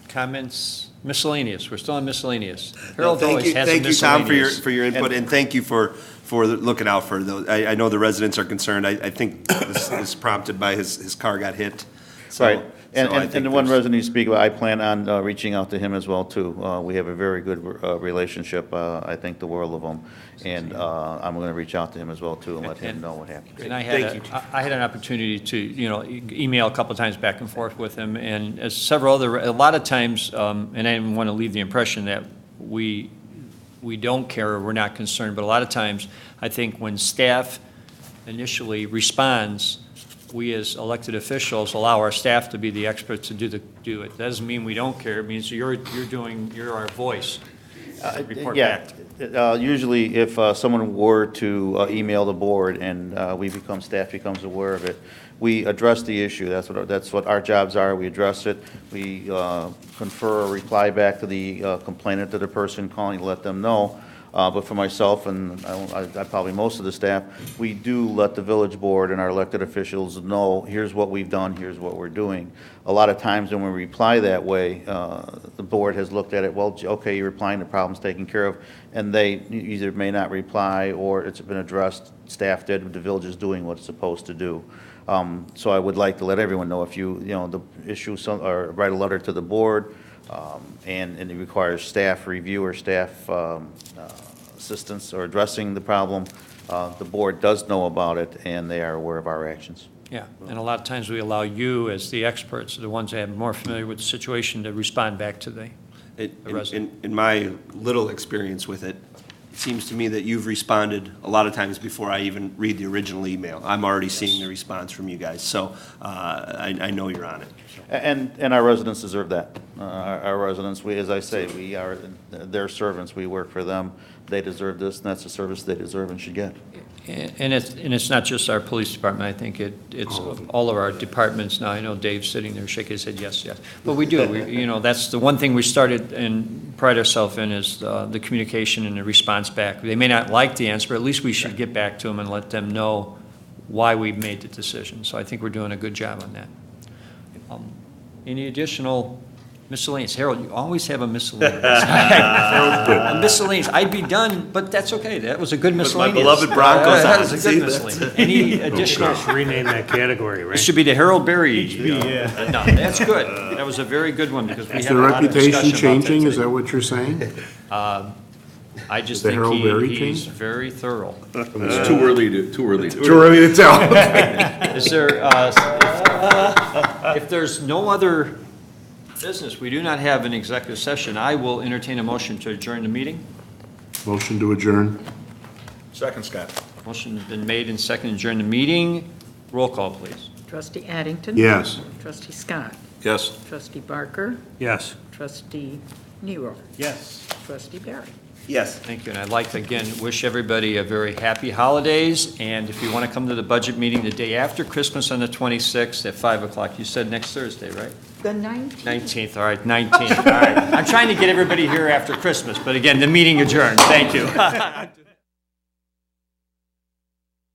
comments? Miscellaneous, we're still on miscellaneous. Harold always has a Thank you, Tom, miscellaneous. for your input, and thank you for looking out for those. I know the residents are concerned. I think this is prompted by his car got hit. So- Right, so I and think the one there's- resident you speak about, I plan on reaching out to him as well, too. We have a very good relationship, I think the world of him, and I'm going to reach out to him as well, too, and let him know what happened. And I had an opportunity to, email a couple times back and forth with him, and as several other, a lot of times, and I didn't want to leave the impression that we don't care or we're not concerned, but a lot of times, I think when staff initially responds, we as elected officials allow our staff to be the experts to do it. That doesn't mean we don't care, it means you're our voice. Report back. Usually if someone were to email the board and staff becomes aware of it, we address the issue. That's what our jobs are. We address it. We confer a reply back to the complainant, to the person calling, to let them know. But for myself and I probably most of the staff, we do let the village board and our elected officials know, here's what we've done, here's what we're doing. A lot of times when we reply that way, the board has looked at it, well, okay, you're replying, the problem's taken care of, and they either may not reply or it's been addressed, staff did, the village is doing what it's supposed to do. So I would like to let everyone know if the issue or write a letter to the board, and it requires staff review or staff assistance or addressing the problem, the board does know about it and they are aware of our actions. Yeah, and a lot of times we allow you, as the experts, the ones that are more familiar with the situation, to respond back to the resident. In my little experience with it, it seems to me that you've responded a lot of times before I even read the original email. I'm already seeing the response from you guys, so I know you're on it. And our residents deserve that. Our residents, as I say, we are their servants. We work for them. They deserve this, and that's a service they deserve and should get. And it's not just our police department. I think it's all of our departments now. I know Dave's sitting there shaking his head, yes, yes. But we do. That's the one thing we started and pride ourselves in is the communication and the response back. They may not like the answer, but at least we should get back to them and let them know why we've made the decision. So I think we're doing a good job on that. Any additional miscellaneous? Harold, you always have a miscellaneous. A miscellaneous. I'd be done, but that's okay. That was a good miscellaneous. My beloved Broncos. That was a good miscellaneous. Any additional? Just rename that category, right? This should be the Harold Berry. yeah. No, that's good. That was a very good one because we Is had the a lot of discussion reputation about changing? that Is today. that what you're saying? I just The think Harold Berry he's change? very thorough. It's too early to Too early to tell. Is there, if there's no other business, we do not have an executive session, I will entertain a motion to adjourn the meeting. Motion to adjourn. Second, Scott. Motion has been made and seconded to adjourn the meeting. Roll call, please. Trustee Addington? Yes. Trustee Scott? Yes. Trustee Barker? Yes. Trustee Nero? Yes. Trustee Barry? Yes. Thank you, and I'd like to again wish everybody a very happy holidays, and if you want to come to the budget meeting the day after Christmas on the 26th at 5 o'clock, you said next Thursday, right? The 19th. 19th, all right, 19th, all right. I'm trying to get everybody here after Christmas, but again, the meeting adjourned, thank you.